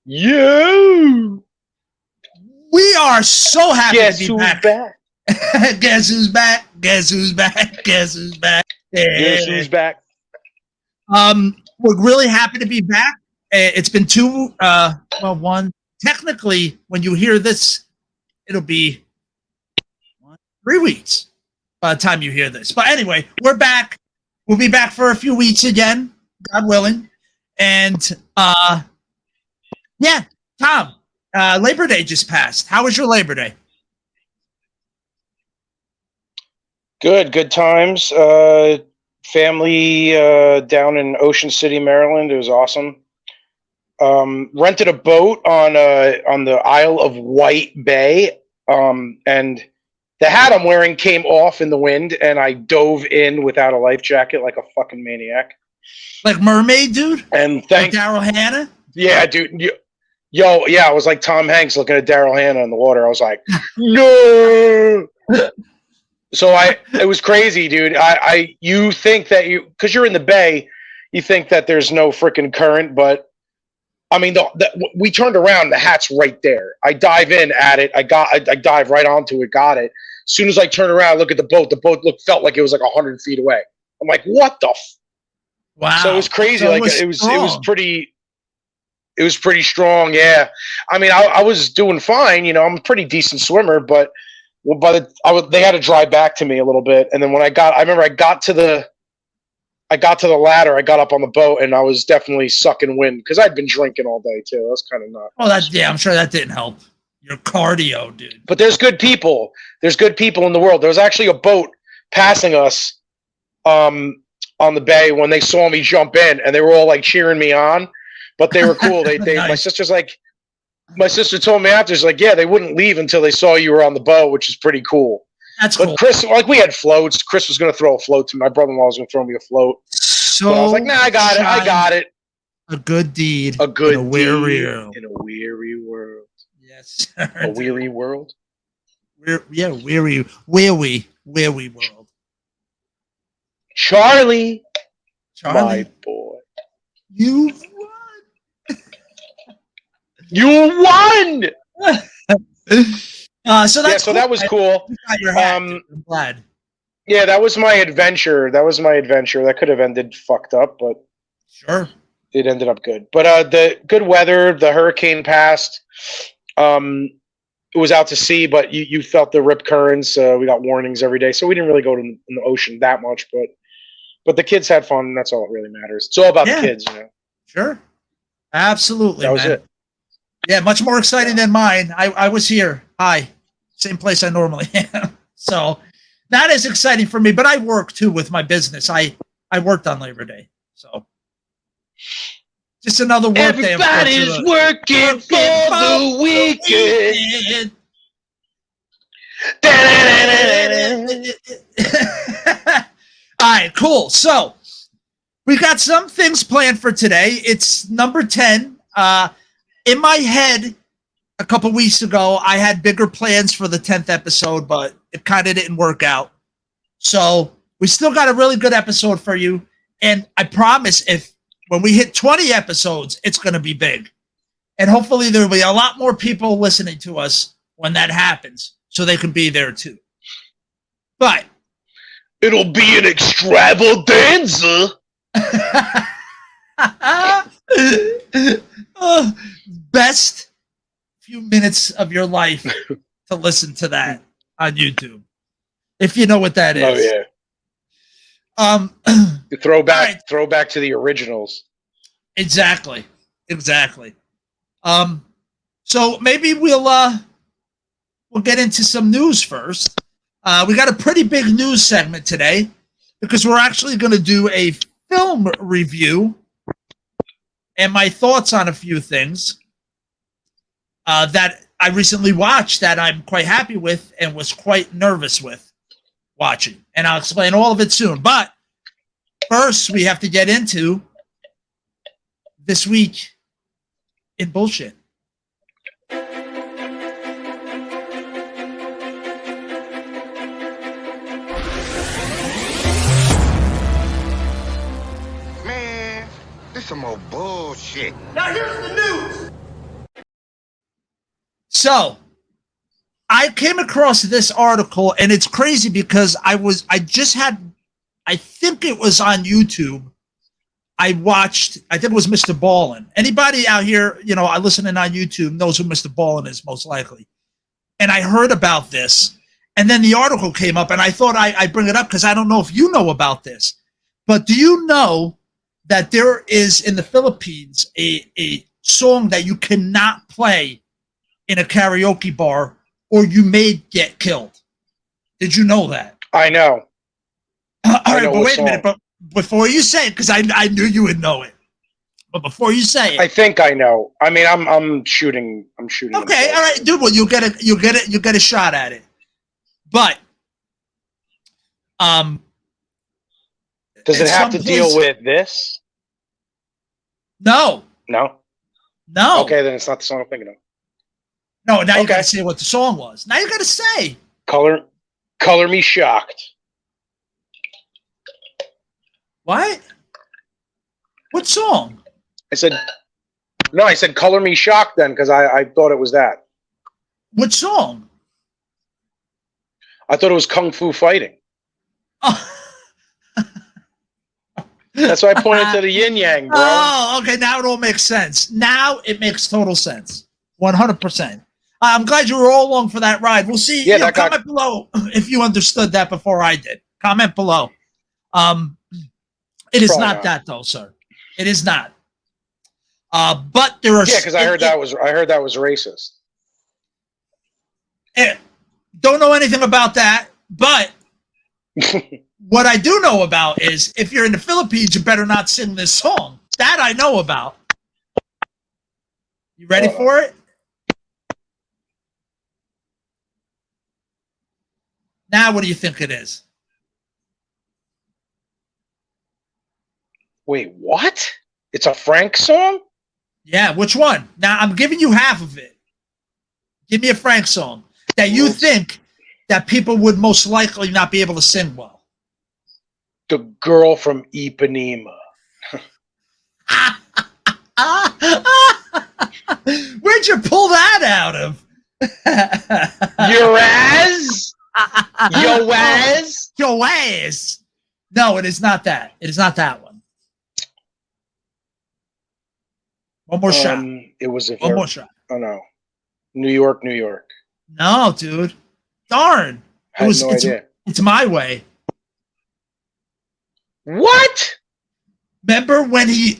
You. We are so happy Guess to be who's back. Guess who's back? Guess who's back? Guess who's back? Yeah. Guess who's back? We're really happy to be back. It's been one. Technically, when you hear this, it'll be 3 weeks by the time you hear this. But anyway, we're back. We'll be back for a few weeks again, God willing. And yeah, Tom, Labor Day just passed. How was your Labor Day? Good times. Family down in Ocean City, Maryland. It was awesome. Rented a boat on the Isle of Wight Bay, and the hat I'm wearing came off in the wind, and I dove in without a life jacket like a fucking maniac. Like Mermaid, dude? And like Daryl Hannah? Yeah, dude. I was like Tom Hanks looking at Daryl Hannah in the water. I was like, no. So it was crazy, dude. You think that because you're in the bay, you think that there's no freaking current, but I mean, we turned around, the hat's right there. I dive in at it. I dive right onto it, got it. As soon as I turn around, look at the boat felt like it was like 100 feet away. I'm like, what the? Wow. So it was crazy. So like it was pretty strong. Yeah. I mean, I was doing fine. You know, I'm a pretty decent swimmer, but they had to drive back to me a little bit. And then when I remember I got to the ladder, I got up on the boat, and I was definitely sucking wind because I'd been drinking all day too. That was kind of not. Oh, I'm sure that didn't help your cardio, dude. But there's good people. There's good people in the world. There was actually a boat passing us on the bay when they saw me jump in, and they were all like cheering me on. But they were cool. They Nice. My sister told me after, she's like, yeah, they wouldn't leave until they saw you were on the boat, which is pretty cool. That's But cool. Chris, like we had floats. Chris was going to throw a float to me. My brother-in-law was going to throw me a float. So but I was like, nah, I got it. A good deed. A good in a weary deed world. in a weary world. Yes, sir. A weary world? Weary world. Charlie, my boy. You won! So that's so that was cool. I'm glad. Yeah, that was my adventure. That could have ended fucked up, but sure, it ended up good. But the good weather, the hurricane passed. It was out to sea, but you felt the rip currents. We got warnings every day, so we didn't really go in the ocean that much. But the kids had fun, and that's all that really matters. It's all about the kids, you know. Sure, absolutely. That was it. Yeah, much more exciting than mine. I was here. Hi, same place I normally am. So that is exciting for me. But I work too with my business. I worked on Labor Day, so just another work day. Everybody's working for the weekend. All right, cool. So we got some things planned for today. It's number 10. In my head, a couple weeks ago, I had bigger plans for the 10th episode, but it kind of didn't work out. So we still got a really good episode for you. And I promise when we hit 20 episodes, it's going to be big. And hopefully there'll be a lot more people listening to us when that happens, so they can be there too. But it'll be an extravaganza. Best few minutes of your life to listen to that on YouTube, if you know what that is. Oh yeah. Throwback to the originals. Exactly. So maybe we'll get into some news first. We got a pretty big news segment today because we're actually going to do a film review and my thoughts on a few things that I recently watched that I'm quite happy with and was quite nervous with watching. And I'll explain all of it soon. But first, we have to get into this week in bullshit. Man, this some more bullshit. Now here's the news. So I came across this article, and it's crazy because I think it was on YouTube. I think it was Mr. Ballin. Anybody out here, listening on YouTube knows who Mr. Ballin is, most likely. And I heard about this, and then the article came up, and I thought I'd bring it up because I don't know if you know about this. But do you know that there is in the Philippines a song that you cannot play in a karaoke bar or you may get killed? Did you know that? I know. All right, but wait a minute. But before you say it, because I knew you would know it. But before you say it, I think I know. I mean, I'm shooting. Okay, all right, dude. Well, you'll get a shot at it. But does it have to deal with this? No. No. No. Okay, then it's not the song I'm thinking of. No, now you got to say what the song was. Now you got to say. Color Me Shocked. What? What song? I said Color Me Shocked then because I thought it was that. What song? I thought it was Kung Fu Fighting. Oh. That's why I pointed to the yin yang, bro. Oh, okay. Now it all makes sense. Now it makes total sense. 100%. I'm glad you were all along for that ride. We'll see. Yeah, comment below if you understood that before I did. Comment below. It is not that though, sir. It is not. But there are. Yeah, because I heard that was racist. Don't know anything about that, but what I do know about is if you're in the Philippines, you better not sing this song. That I know about. You ready for it? Now, what do you think it is? Wait, what? It's a Frank song? Yeah, which one? Now, I'm giving you half of it. Give me a Frank song that you think that people would most likely not be able to sing well. The Girl from Ipanema. Where'd you pull that out of? Your ass? Your ass? Your ass? No, it is not that. It is not that one. One more shot. It was one more shot. Oh no, New York, New York. No, dude. Darn. I had no idea. It's My Way. What? Remember when he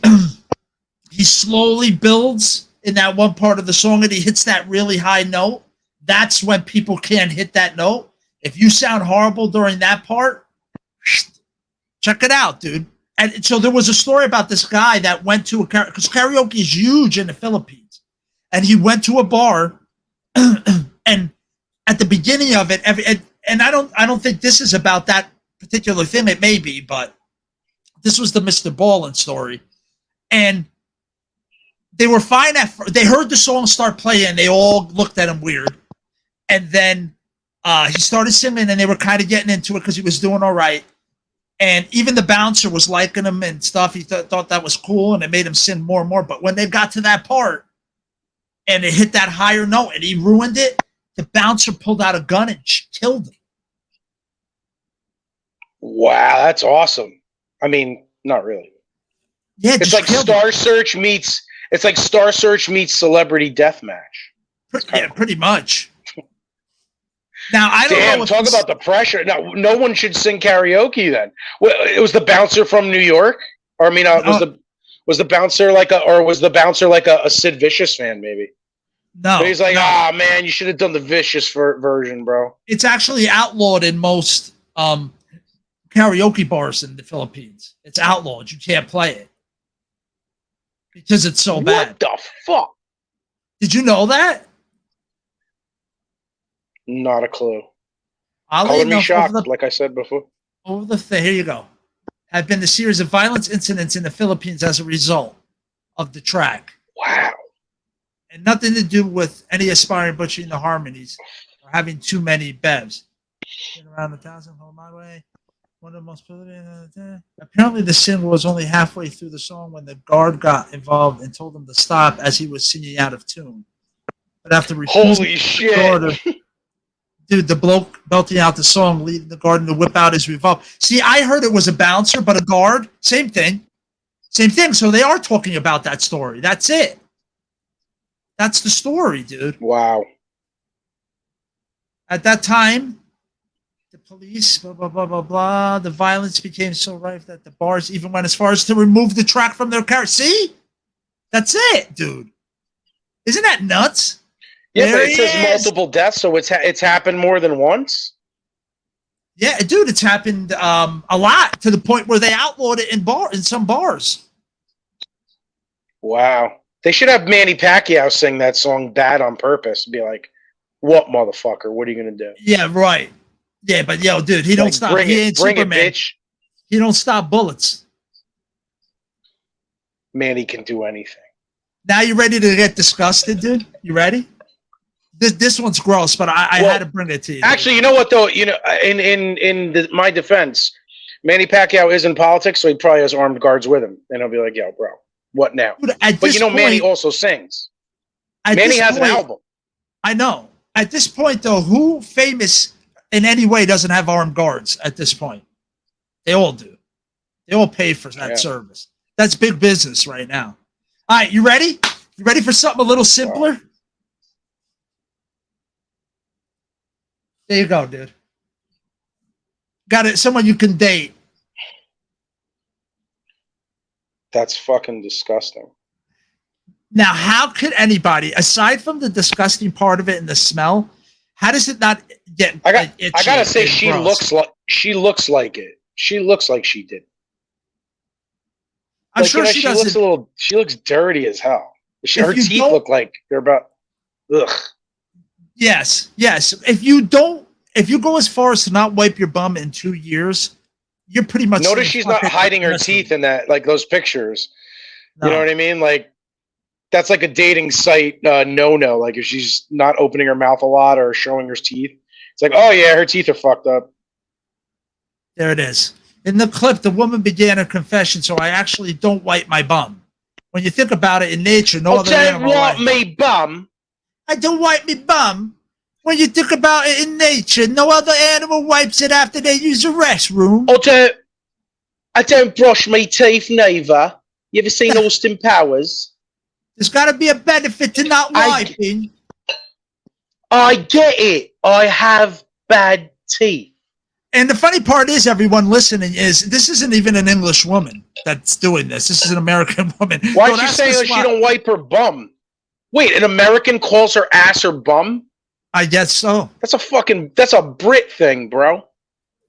he slowly builds in that one part of the song and he hits that really high note? That's when people can't hit that note. If you sound horrible during that part, check it out, dude. And so there was a story about this guy that went to because karaoke is huge in the Philippines, and he went to a bar, and at the beginning of it, and I don't think this is about that particular thing. It may be, but this was the Mr. Ballin story, and they were fine they heard the song start playing, they all looked at him weird, and then he started singing, and they were kind of getting into it because he was doing all right. And even the bouncer was liking him and stuff. He thought that was cool, and it made him sing more and more. But when they got to that part and it hit that higher note and he ruined it, the bouncer pulled out a gun and killed him. Wow, that's awesome. I mean, not really. Yeah, it's like Star Search meets Celebrity Deathmatch. Yeah, pretty much. Now I don't know. Talk about the pressure. Now, no one should sing karaoke then. Well, it was the bouncer from New York, or I mean, was the bouncer like a Sid Vicious fan? Maybe. No, but he's like, man, you should have done the Vicious version, bro. It's actually outlawed in most karaoke bars in the Philippines. It's outlawed. You can't play it because it's so bad. What the fuck? Did you know that? Not a clue. Color Me Shocked, like I said before. Here you go. Have been a series of violence incidents in the Philippines as a result of the track. Wow. And nothing to do with any aspiring butchering the harmonies or having too many bevs. Around the thousand, hold my way. One of the most apparently the singer was only halfway through the song when the guard got involved and told him to stop as he was singing out of tune. but after refusing Holy shit. the order, dude, the bloke belting out the song, leading the guard to whip out his revolver. See, I heard it was a bouncer, but a guard, same thing. Same thing. So they are talking about that story. That's it. That's the story, dude. Wow. At that time, the police, blah, blah, blah, blah, blah. The violence became so rife that the bars even went as far as to remove the track from their car. See? That's it, dude. Isn't that nuts? Yeah, There but it he says is. multiple deaths, so it's happened more than once. Yeah, dude, it's happened a lot to the point where they outlawed it in some bars. Wow. They should have Manny Pacquiao sing that song "Bad on Purpose." Be like, "What motherfucker? What are you gonna do?" Yeah, right. Yeah, but yo, dude, he don't stop. Bring He it, ain't bring Superman. it, bitch. He don't stop bullets. Manny can do anything. Now you ready to get disgusted, dude? You ready? This one's gross, but I Well, had to bring it to you. Actually, you know what though? You know, my defense, Manny Pacquiao is in politics, so he probably has armed guards with him, and he'll be like, "Yo, bro, what now?" dude, at But this you know, point, Manny also sings. at Manny this has an point- album. I know. At this point, though, who famous in any way doesn't have armed guards at this point? They all do. They all pay for that service. That's big business right now. All right, you ready? You ready for something a little simpler? There you go, dude. Got it. Someone you can date. That's fucking disgusting. Now, how could anybody, aside from the disgusting part of it and the smell, how does it not get? I itchy gotta say, and she gross? looks like it. She looks like she did. I'm Like, sure you know, she looks doesn't. a little. She looks dirty as hell. Her If you teeth don't- look like they're about. Ugh. Yes. If you go as far as to not wipe your bum in 2 years, you're pretty much. Notice saying, she's "Fuck not it, hiding her rest of teeth it." in that, like those pictures. No. You know what I mean? Like, that's like a dating site no. Like, if she's not opening her mouth a lot or showing her teeth, it's like, oh yeah, her teeth are fucked up. There it is. In the clip, the woman began her confession, so I actually don't wipe my bum. When you think about it, in nature, no Oh, other don't animal. want wipes. me bum. I don't wipe my bum. When you think about it in nature, no other animal wipes it after they use the restroom. I don't brush my teeth neither. You ever seen Austin Powers? There's got to be a benefit to not I- wiping. I get it. I have bad teeth. And the funny part is, everyone listening, is this isn't even an English woman that's doing this. This is an American woman. Why Don't is she ask saying us that she why. don't wipe her bum? Wait, an American calls her ass her bum? I guess so. That's a Brit thing, bro.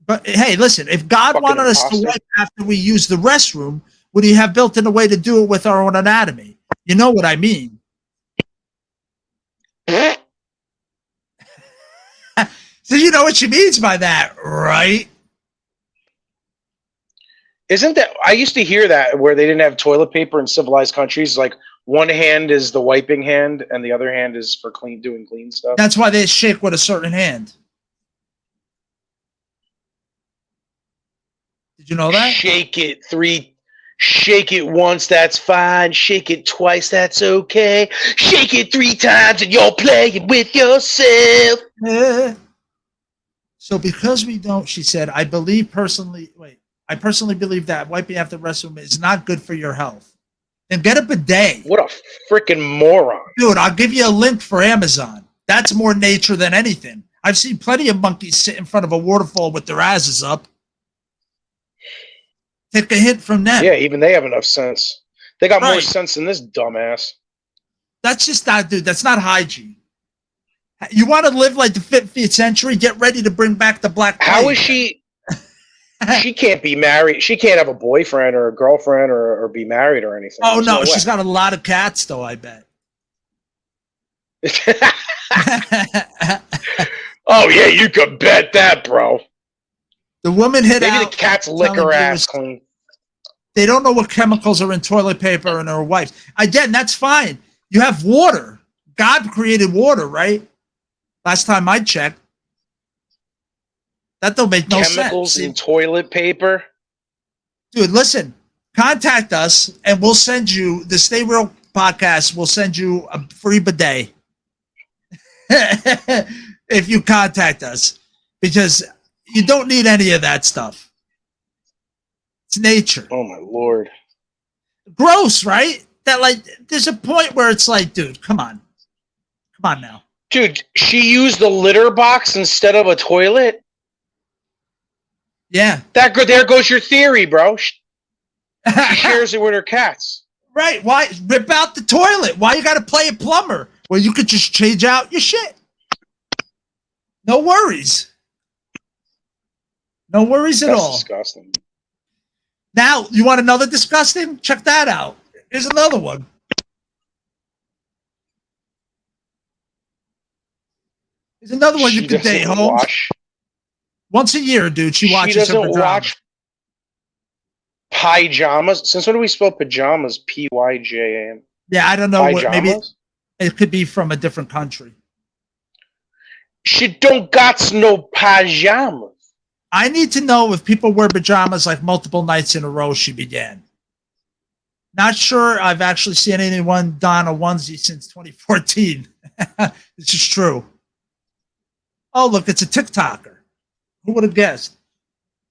But hey, listen, if God Fucking wanted us to imposter. wipe after we use the restroom, would he have built in a way to do it with our own anatomy? You know what I mean. So you know what she means by that, right? Isn't that, I used to hear that where they didn't have toilet paper in civilized countries, like one hand is the wiping hand and the other hand is for doing clean stuff. That's why they shake with a certain hand. Did you know that? Shake it once, that's fine. Shake it twice, that's okay. Shake it 3 times and you're playing with yourself. Eh. So because we don't, she said, I personally believe that wiping after the restroom is not good for your health. Then get a bidet. What a freaking moron. Dude, I'll give you a link for Amazon. That's more nature than anything. I've seen plenty of monkeys sit in front of a waterfall with their asses up. Take a hint from them. Yeah, even they have enough sense. They got more Right. sense than this dumbass. That's just not, dude. That's not hygiene. You want to live like the 50th century? Get ready to bring back the Black Plague. How is she? She can't be married. She can't have a boyfriend or a girlfriend or be married or anything. Oh, There's no. way. She's got a lot of cats, though, I bet. Oh, yeah, you could bet that, bro. The woman hit Maybe out. the cats lick telling her you ass it's- clean. They don't know what chemicals are in toilet paper and her wipes. Again, that's fine. You have water. God created water, right? Last time I checked. That don't make no Chemicals sense. in toilet paper. Dude, listen. Contact us and we'll send you, the Stay Real podcast will send you a free bidet. if you contact us, because you don't need any of that stuff. It's nature. Oh my Lord. Gross, right? That like, there's a point where it's like, dude, come on now. Dude, she used the litter box instead of a toilet. Yeah. There goes your theory, bro. She shares it with her cats. Right. Why rip out the toilet? Why you got to play a plumber? Well, you could just change out your shit. No worries. No worries at That's all. disgusting. Now, you want another disgusting? Check that out. Here's another one. Here's another one you She could date, doesn't Holmes. watch. Once a year, dude, she watches She her doesn't pajamas. watch pajamas. Since when do we spell pajamas? P-Y-J-A-M. Yeah, I don't know. What, maybe Pajamas? it could be from a different country. She don't got no pajamas. I need to know if people wear pajamas like multiple nights in a row, she began. Not sure I've actually seen anyone don a onesie since 2014. This is true. Oh, look, it's a TikToker. Who would have guessed?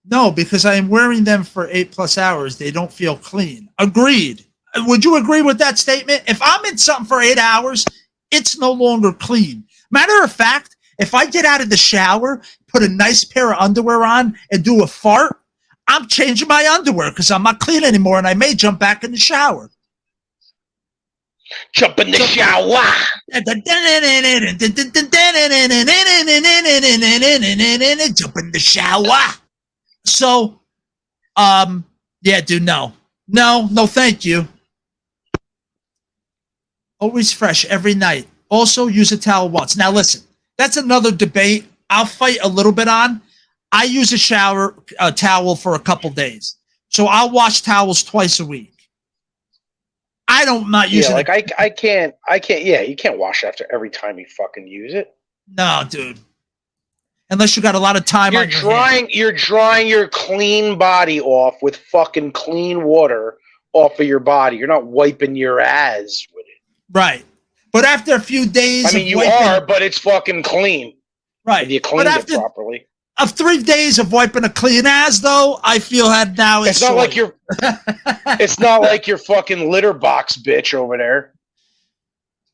No, because I am wearing them for 8+ hours. They don't feel clean. Agreed. Would you agree with that statement? If I'm in something for 8 hours, it's no longer clean. Matter of fact, if I get out of the shower, put a nice pair of underwear on, and do a fart, I'm changing my underwear because I'm not clean anymore, and I may jump back in the shower. Jump in the shower. Jump in the shower. So, yeah, dude, no, thank you. Always fresh every night. Also, use a towel once. Now, listen, that's another debate I'll fight a little bit on. I use a towel for a couple days, so I'll wash towels twice a week. I'm not using. Yeah, like I can't. Yeah, you can't wash after every time you fucking use it. No, dude. Unless you got a lot of time on your hands. You're drying your clean body off with fucking clean water off of your body. You're not wiping your ass with it. Right. But after a few days, I mean, you are, but it's fucking clean. Right. If you cleaned it properly. Of 3 days of wiping a clean ass, though, I feel that now is. It's not like you're. It's not like your fucking litter box bitch over there.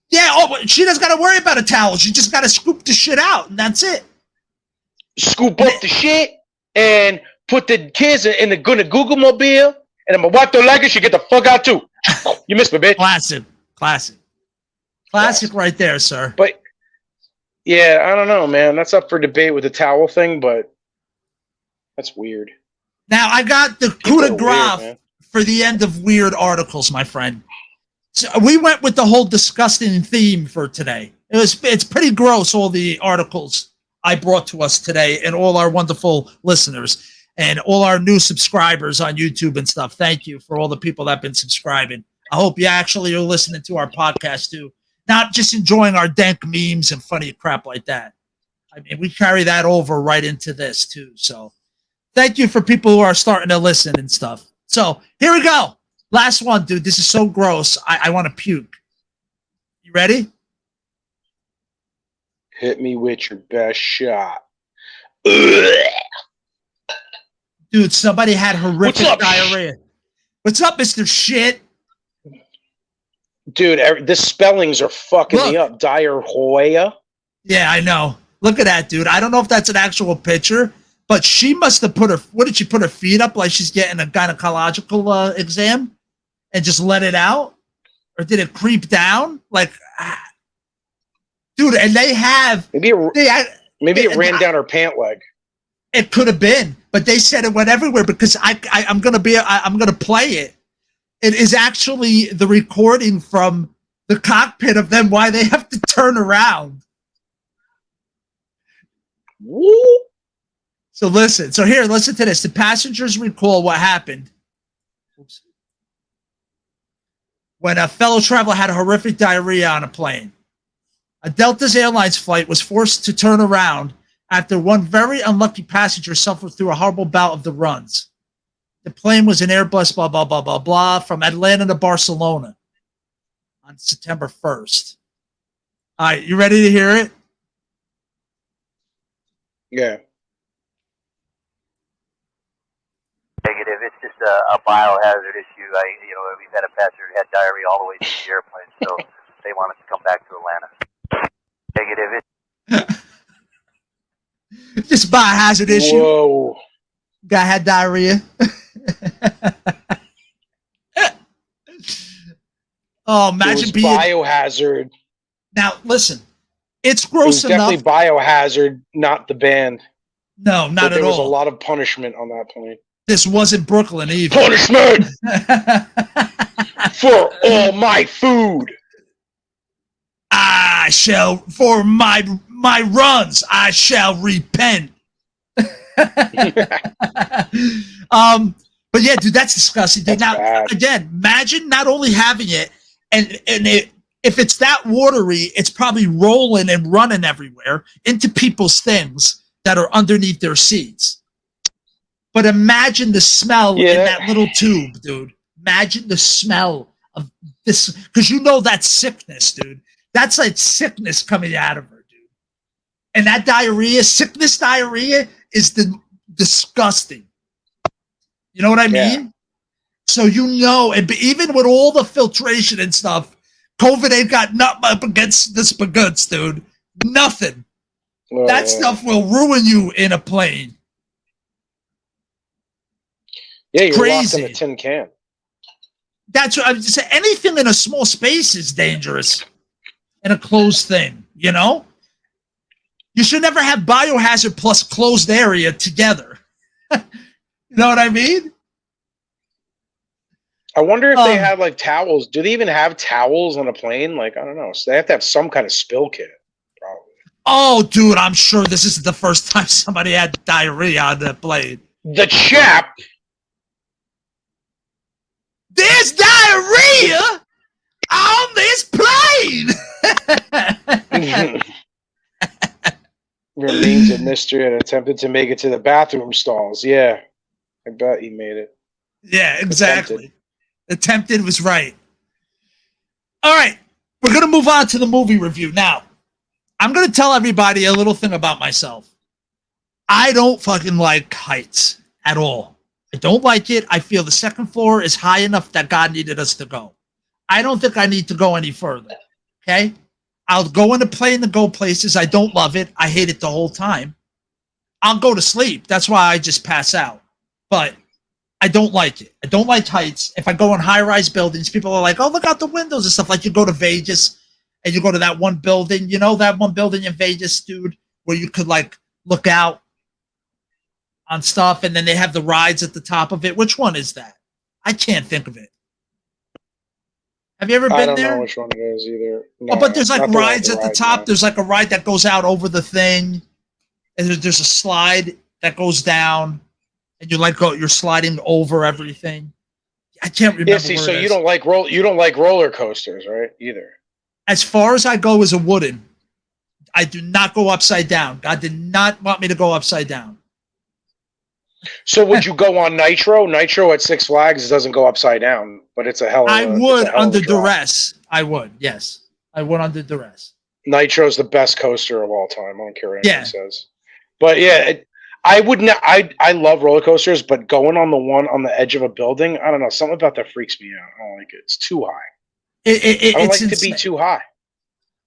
Yeah. Oh, she doesn't got to worry about a towel. She just got to scoop the shit out, and that's it. Scoop up the shit and put the kids in the Google mobile, and I'm gonna wipe their leggings. You get the fuck out too. You missed me, bitch. Classic right there, sir. But yeah, I don't know, man. That's up for debate with the towel thing, but that's weird. Now I got the coup de grace for the end of weird articles, my friend. So we went with the whole disgusting theme for today. It's pretty gross, all the articles I brought to us today, and all our wonderful listeners and all our new subscribers on YouTube and stuff. Thank you for all the people that have been subscribing. I hope you actually are listening to our podcast too, not just enjoying our dank memes and funny crap like that. I mean, we carry that over right into this too. So thank you for people who are starting to listen and stuff. So here we go. Last one, dude. This is so gross. I want to puke. You ready? Hit me with your best shot. Dude, somebody had horrific diarrhea. What's up, Mr. Shit? Dude, the spellings are fucking me up. Diarrhea. Yeah, I know. Look at that, dude. I don't know if that's an actual picture, but she must have what did she put her feet up like she's getting a gynecological exam and just let it out? Or did it creep down? Like, dude, and they have... Maybe it ran down her pant leg. It could have been, but they said it went everywhere because I'm gonna play it. It is actually the recording from the cockpit of them why they have to turn around. Woo. So listen to this. The passengers recall what happened. Oops. When a fellow traveler had a horrific diarrhea on a plane. A Delta Airlines flight was forced to turn around after one very unlucky passenger suffered through a horrible bout of the runs. The plane was an Airbus, blah, blah, blah, blah, blah, from Atlanta to Barcelona on September 1st. All right, you ready to hear it? Yeah. Negative. It's just a biohazard issue. We've had a passenger who had diarrhea all the way through the airplane, so they want us to come back to Atlanta. Negative. Just biohazard issue. Whoa. Guy had diarrhea. Oh, imagine it was being biohazard. Now. Listen, it's It gross was definitely enough. biohazard, not the band. No, not But at there was all. a lot of punishment on that point. This wasn't Brooklyn either. Punishment for all my food. I shall, for my runs, I shall repent. But yeah, dude, that's disgusting. Dude. That's Now, bad. again, imagine not only having it, and if it's that watery, it's probably rolling and running everywhere into people's things that are underneath their seats. But imagine the smell in that little tube, dude. Imagine the smell of this, because you know that's sickness, dude. That's like sickness coming out of her, dude. And that diarrhea, sickness diarrhea, is disgusting. You know what I mean? Yeah. So you know, and even with all the filtration and stuff, COVID ain't got nothing up against the spaghetti, dude. Nothing. That stuff will ruin you in a plane. Yeah, you're crazy. Locked in a tin can. That's what I'm just saying. Anything in a small space is dangerous in a closed thing, you know? You should never have biohazard plus closed area together. You know what I mean? I wonder if they have like towels. Do they even have towels on a plane? Like, I don't know. So they have to have some kind of spill kit, probably. Oh, dude, I'm sure this isn't the first time somebody had diarrhea on the plane. The chap. There's diarrhea on this plane. Remains a mystery and attempted to make it to the bathroom stalls. Yeah, I bet he made it. Yeah, exactly. Attempted was right. All right, we're going to move on to the movie review. Now, I'm going to tell everybody a little thing about myself. I don't fucking like heights at all. I don't like it. I feel the second floor is high enough that God needed us to go. I don't think I need to go any further. Okay? I'll go in a plane to go places. I don't love it. I hate it the whole time. I'll go to sleep. That's why I just pass out. But I don't like it. I don't like heights. If I go in high-rise buildings, people are like, oh, look out the windows and stuff. Like you go to Vegas and you go to that one building. You know that one building in Vegas, dude, where you could like look out on stuff, and then they have the rides at the top of it. Which one is that? I can't think of it. Have you ever been there? I don't know which one it is either. No, but there's like rides at the top. No. There's like a ride that goes out over the thing, and there's a slide that goes down, and you're sliding over everything. I can't remember. Yeah, see, so you don't like roller coasters, right? Either. As far as I go as a wooden, I do not go upside down. God did not want me to go upside down. So would you go on Nitro? Nitro at Six Flags doesn't go upside down, but it's a hell of a I would under drop. duress. I would, yes. I would under duress. Nitro's the best coaster of all time. I don't care what anyone says. But yeah, I would not. I love roller coasters, but going on the one on the edge of a building, I don't know. Something about that freaks me out. I don't like it. It's too high. I don't like it to be too high.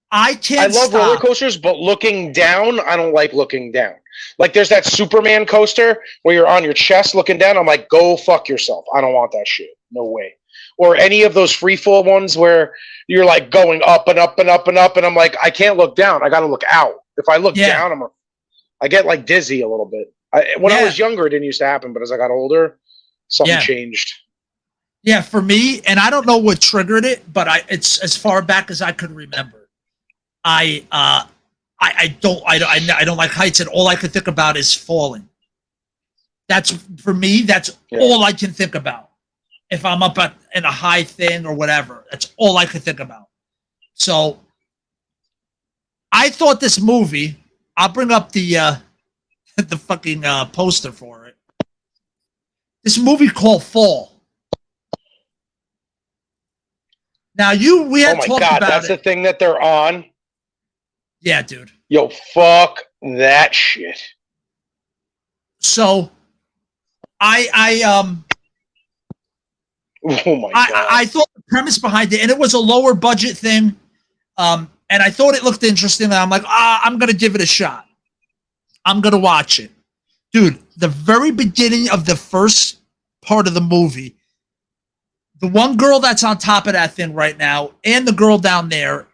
I love roller coasters, but looking down, I don't like looking down. Like there's that Superman coaster where you're on your chest looking down. I'm like, go fuck yourself. I don't want that shit. No way. Or any of those free fall ones where you're like going up and up and up and up, and I'm like, I can't look down. I got to look out. If I look down, I get like dizzy a little bit. When I was younger, it didn't used to happen, but as I got older, something changed. Yeah, for me, and I don't know what triggered it, but it's as far back as I could remember. I don't like heights, and all I can think about is falling. That's for me. That's all I can think about. If I'm up in a high thing or whatever, that's all I can think about. So I thought this movie. I'll bring up the fucking poster for it. This movie called Fall. Now we had talked about that's the thing that they're on. Yeah, dude. Yo, fuck that shit. So I Oh my god! I thought the premise behind it, and it was a lower budget thing, and I thought it looked interesting. And I'm like, I'm gonna give it a shot. I'm gonna watch it, dude. The very beginning of the first part of the movie, the one girl that's on top of that thing right now, and the girl down there,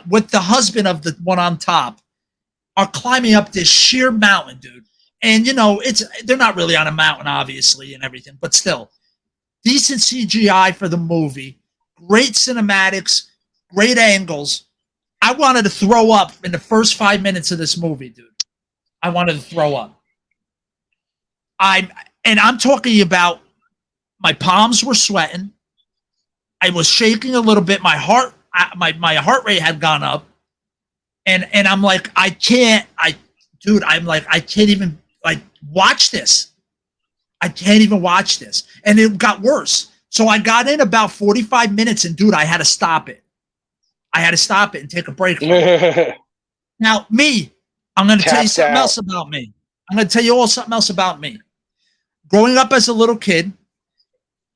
with the husband of the one on top, are climbing up this sheer mountain, dude. And they're not really on a mountain, obviously, and everything, but still. Decent CGI for the movie, great cinematics, great angles. I wanted to throw up in the first 5 minutes of this movie, dude. I wanted to throw up. I'm talking about my palms were sweating. I was shaking a little bit. My heart rate had gone up, and I'm like, I can't even watch this. I can't even watch this. And it got worse. So I got in about 45 minutes and, dude, I had to stop it. I had to stop it and take a break. Now, me, I'm going to tell you something else about me. I'm going to tell you all something else about me. Growing up as a little kid,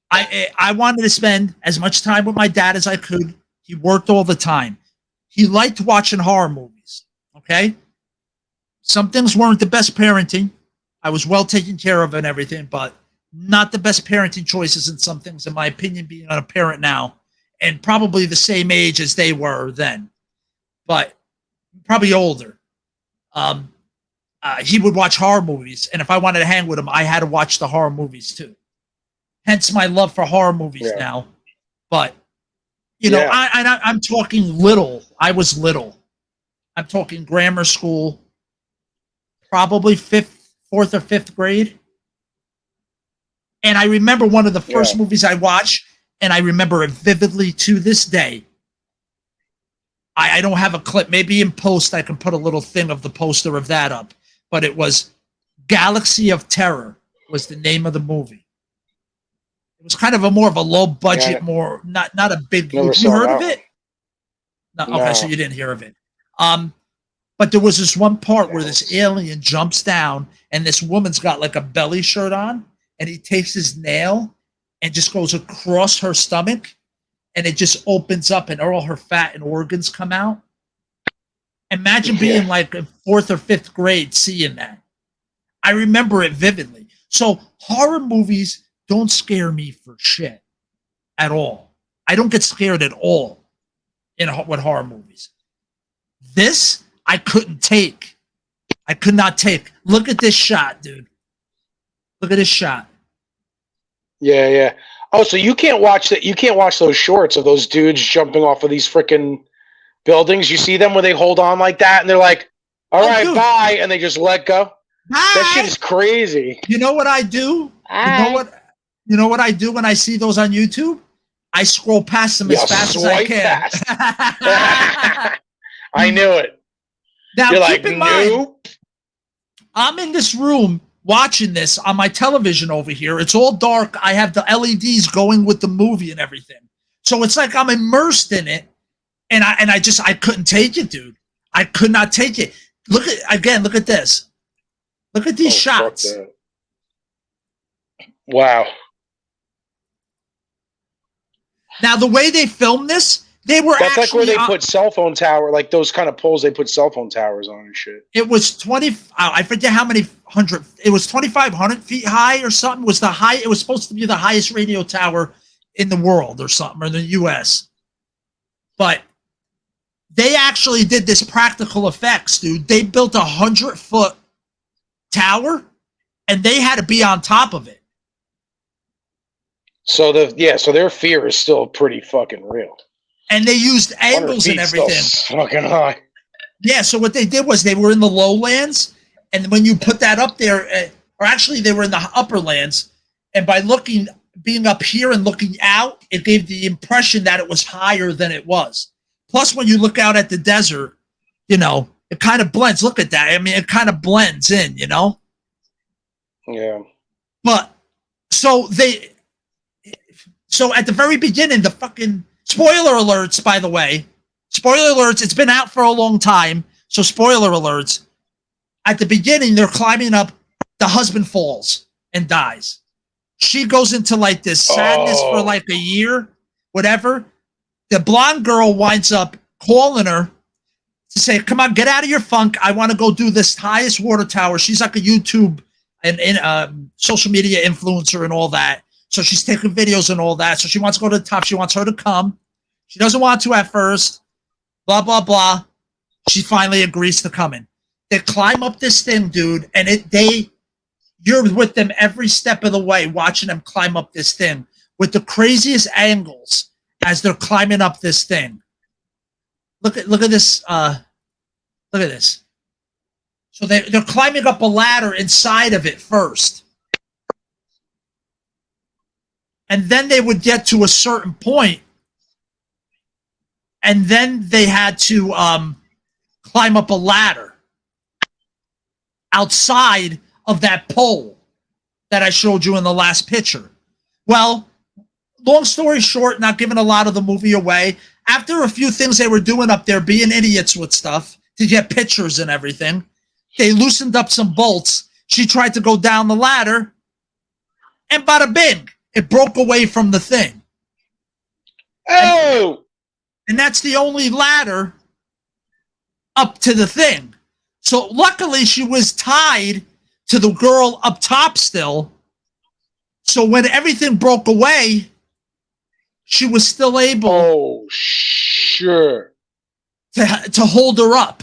I wanted to spend as much time with my dad as I could. He worked all the time. He liked watching horror movies, okay? Some things weren't the best parenting. I was well taken care of and everything, but not the best parenting choices in some things, in my opinion, being a parent now, and probably the same age as they were then, but probably older. He would watch horror movies, and if I wanted to hang with him, I had to watch the horror movies too. Hence my love for horror movies now. But, I'm talking little. I was little. I'm talking grammar school, probably 4th or 5th grade. And I remember one of the first movies I watched, and I remember it vividly to this day. I don't have a clip. Maybe in post I can put a little thing of the poster of that up. But it was Galaxy of Terror was the name of the movie. It was kind of more of a low budget, more not a big. You heard of it? No, okay, so you didn't hear of it. But there was this one part where this alien jumps down, and this woman's got like a belly shirt on, and he takes his nail and just goes across her stomach, and it just opens up, and all her fat and organs come out. Imagine being like in 4th or 5th grade seeing that. I remember it vividly. So horror movies don't scare me for shit at all. I don't get scared at all with horror movies. This I couldn't take. I could not take. Look at this shot, dude. Look at this shot. Yeah. Oh, so you can't watch that? You can't watch those shorts of those dudes jumping off of these freaking buildings. You see them when they hold on like that, and they're like, "All right, dude, bye," and they just let go. Bye. That shit is crazy. You know what I do? You know what I do when I see those on YouTube? I scroll past them as fast as I can. I knew it. Now, you're keep in mind, I'm in this room watching this on my television over here. It's all dark. I have the LEDs going with the movie and everything. So it's like I'm immersed in it. And I couldn't take it, dude. I could not take it. Look at this. Look at these shots. Wow. Now, the way they filmed this, that's like where they put cell phone tower, like those kind of poles they put cell phone towers on and shit. It was I forget how many hundred. It was 2,500 feet high or something. It was supposed to be the highest radio tower in the world or something, or in the U.S. But they actually did this practical effects, dude. They built 100-foot tower, and they had to be on top of it. So their fear is still pretty fucking real. And they used angles and everything. Fucking high. Yeah, so what they did was they were in the lowlands, and when you put that up there, or actually they were in the upper lands, and by being up here and looking out, it gave the impression that it was higher than it was. Plus, when you look out at the desert, it kind of blends. Look at that. I mean, it kind of blends in, Yeah. But so at the very beginning, the fucking spoiler alerts, by the way, it's been out for a long time. So spoiler alerts, at the beginning, they're climbing up the husband falls and dies. She goes into like this sadness for like a year, whatever. The blonde girl winds up calling her to say, come on, get out of your funk. I want to go do this highest water tower. She's like a YouTube and social media influencer and all that. So she's taking videos and all that. So she wants to go to the top. She wants her to come. She doesn't want to at first. Blah, blah, blah. She finally agrees to come in. They climb up this thing, dude, and you're with them every step of the way, watching them climb up this thing with the craziest angles as they're climbing up this thing. Look at this. Look at this. So they're climbing up a ladder inside of it first. And then they would get to a certain point, and then they had to climb up a ladder outside of that pole that I showed you in the last picture. Well, long story short, not giving a lot of the movie away, after a few things they were doing up there, being idiots with stuff to get pictures and everything, they loosened up some bolts. She tried to go down the ladder, and bada bing, it broke away from the thing. Oh! And that's the only ladder up to the thing. So luckily she was tied to the girl up top still. So when everything broke away, she was still able Oh, sure. to hold her up.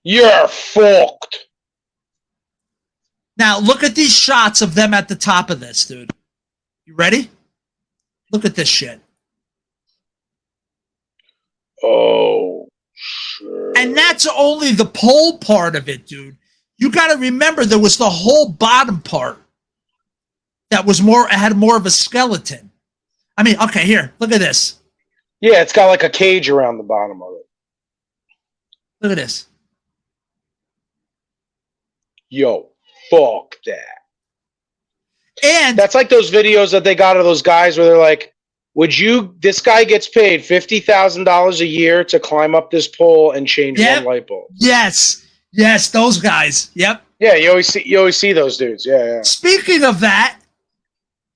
You're fucked. Now look at these shots of them at the top of this, dude. You ready? Look at this shit. Oh, sure. And that's only the pole part of it, dude. You got to remember there was the whole bottom part that was had more of a skeleton. I mean, okay, here, look at this. Yeah, it's got like a cage around the bottom of it. Look at this. Yo, fuck that. And That's like those videos that they got of those guys where they're like, this guy gets paid $50,000 a year to climb up this pole and change one light bulb. yes, those guys. Yep. Yeah, you always see those dudes. Yeah. Speaking of that,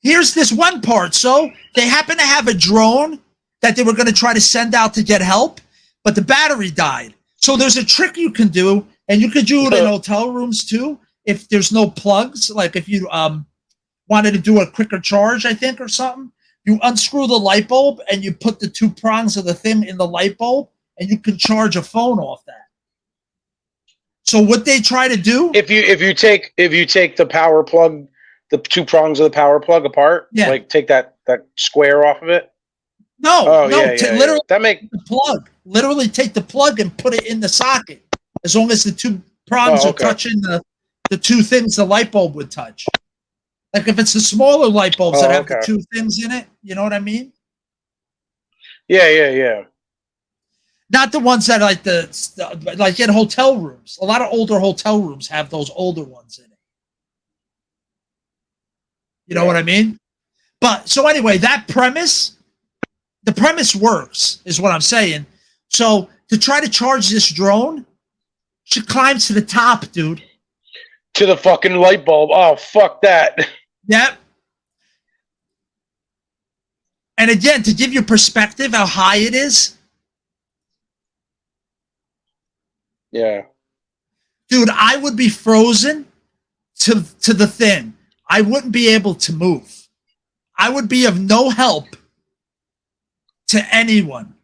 here's this one part. So they happen to have a drone that they were going to try to send out to get help, but the battery died. So there's a trick you can do, and you could do it in hotel rooms too, if there's no plugs. Like if you wanted to do a quicker charge, I think, or something. You unscrew the light bulb and you put the two prongs of the thing in the light bulb, and you can charge a phone off that. So what they try to do, If you take the power plug, the two prongs of the power plug apart, like take that square off of it. literally that make the plug. Literally take the plug and put it in the socket. As long as the two prongs are touching the two things the light bulb would touch. Like if it's the smaller light bulbs that have the two things in it, you know what I mean? Yeah. Not the ones that like in hotel rooms. A lot of older hotel rooms have those older ones in it. You know what I mean? But so anyway, the premise works, is what I'm saying. So to try to charge this drone, she climbs to the top, dude. To the fucking light bulb. Oh, fuck that. Yep. And again, to give you perspective how high it is. Yeah. Dude, I would be frozen to the thing. I wouldn't be able to move. I would be of no help to anyone.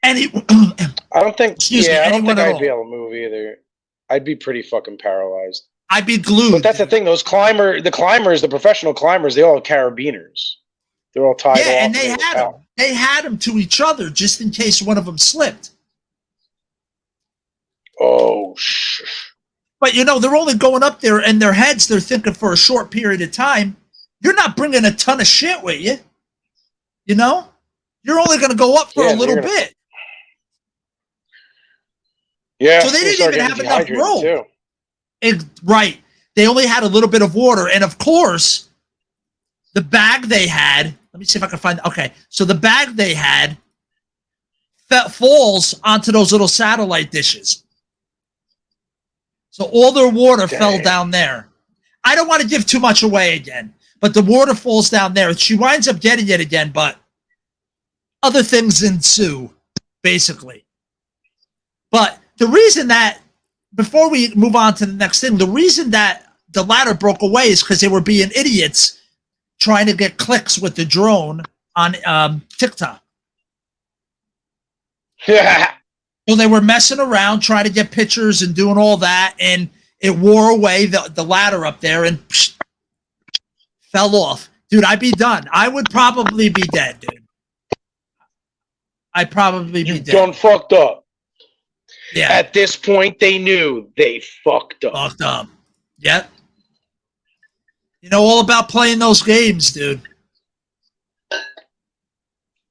I don't think anyone I'd be able to move either. I'd be pretty fucking paralyzed. I'd be glued. But that's the thing, the professional climbers, they all have carabiners. They're all tied off. Yeah, and they had them to each other just in case one of them slipped. Oh, shit. But, they're only going up there, and their heads, they're thinking for a short period of time. You're not bringing a ton of shit with you. You're only going to go up for a little bit. Yeah. So they didn't even have enough rope. Right. They only had a little bit of water. And, of course, the bag they had, let me see if I can find, okay. So the bag they had falls onto those little satellite dishes. So all their water fell down there. I don't want to give too much away again, but the water falls down there. She winds up getting it again, but other things ensue, basically. But the reason that, before we move on to the next thing, the reason that the ladder broke away is because they were being idiots trying to get clicks with the drone on TikTok. So they were messing around, trying to get pictures and doing all that, and it wore away the ladder up there and fell off. Dude, I'd be done. I would probably be dead, dude. I'd probably be dead. Done fucked up. Yeah. At this point, they knew they fucked up. Fucked up. Yep. You know all about playing those games, dude.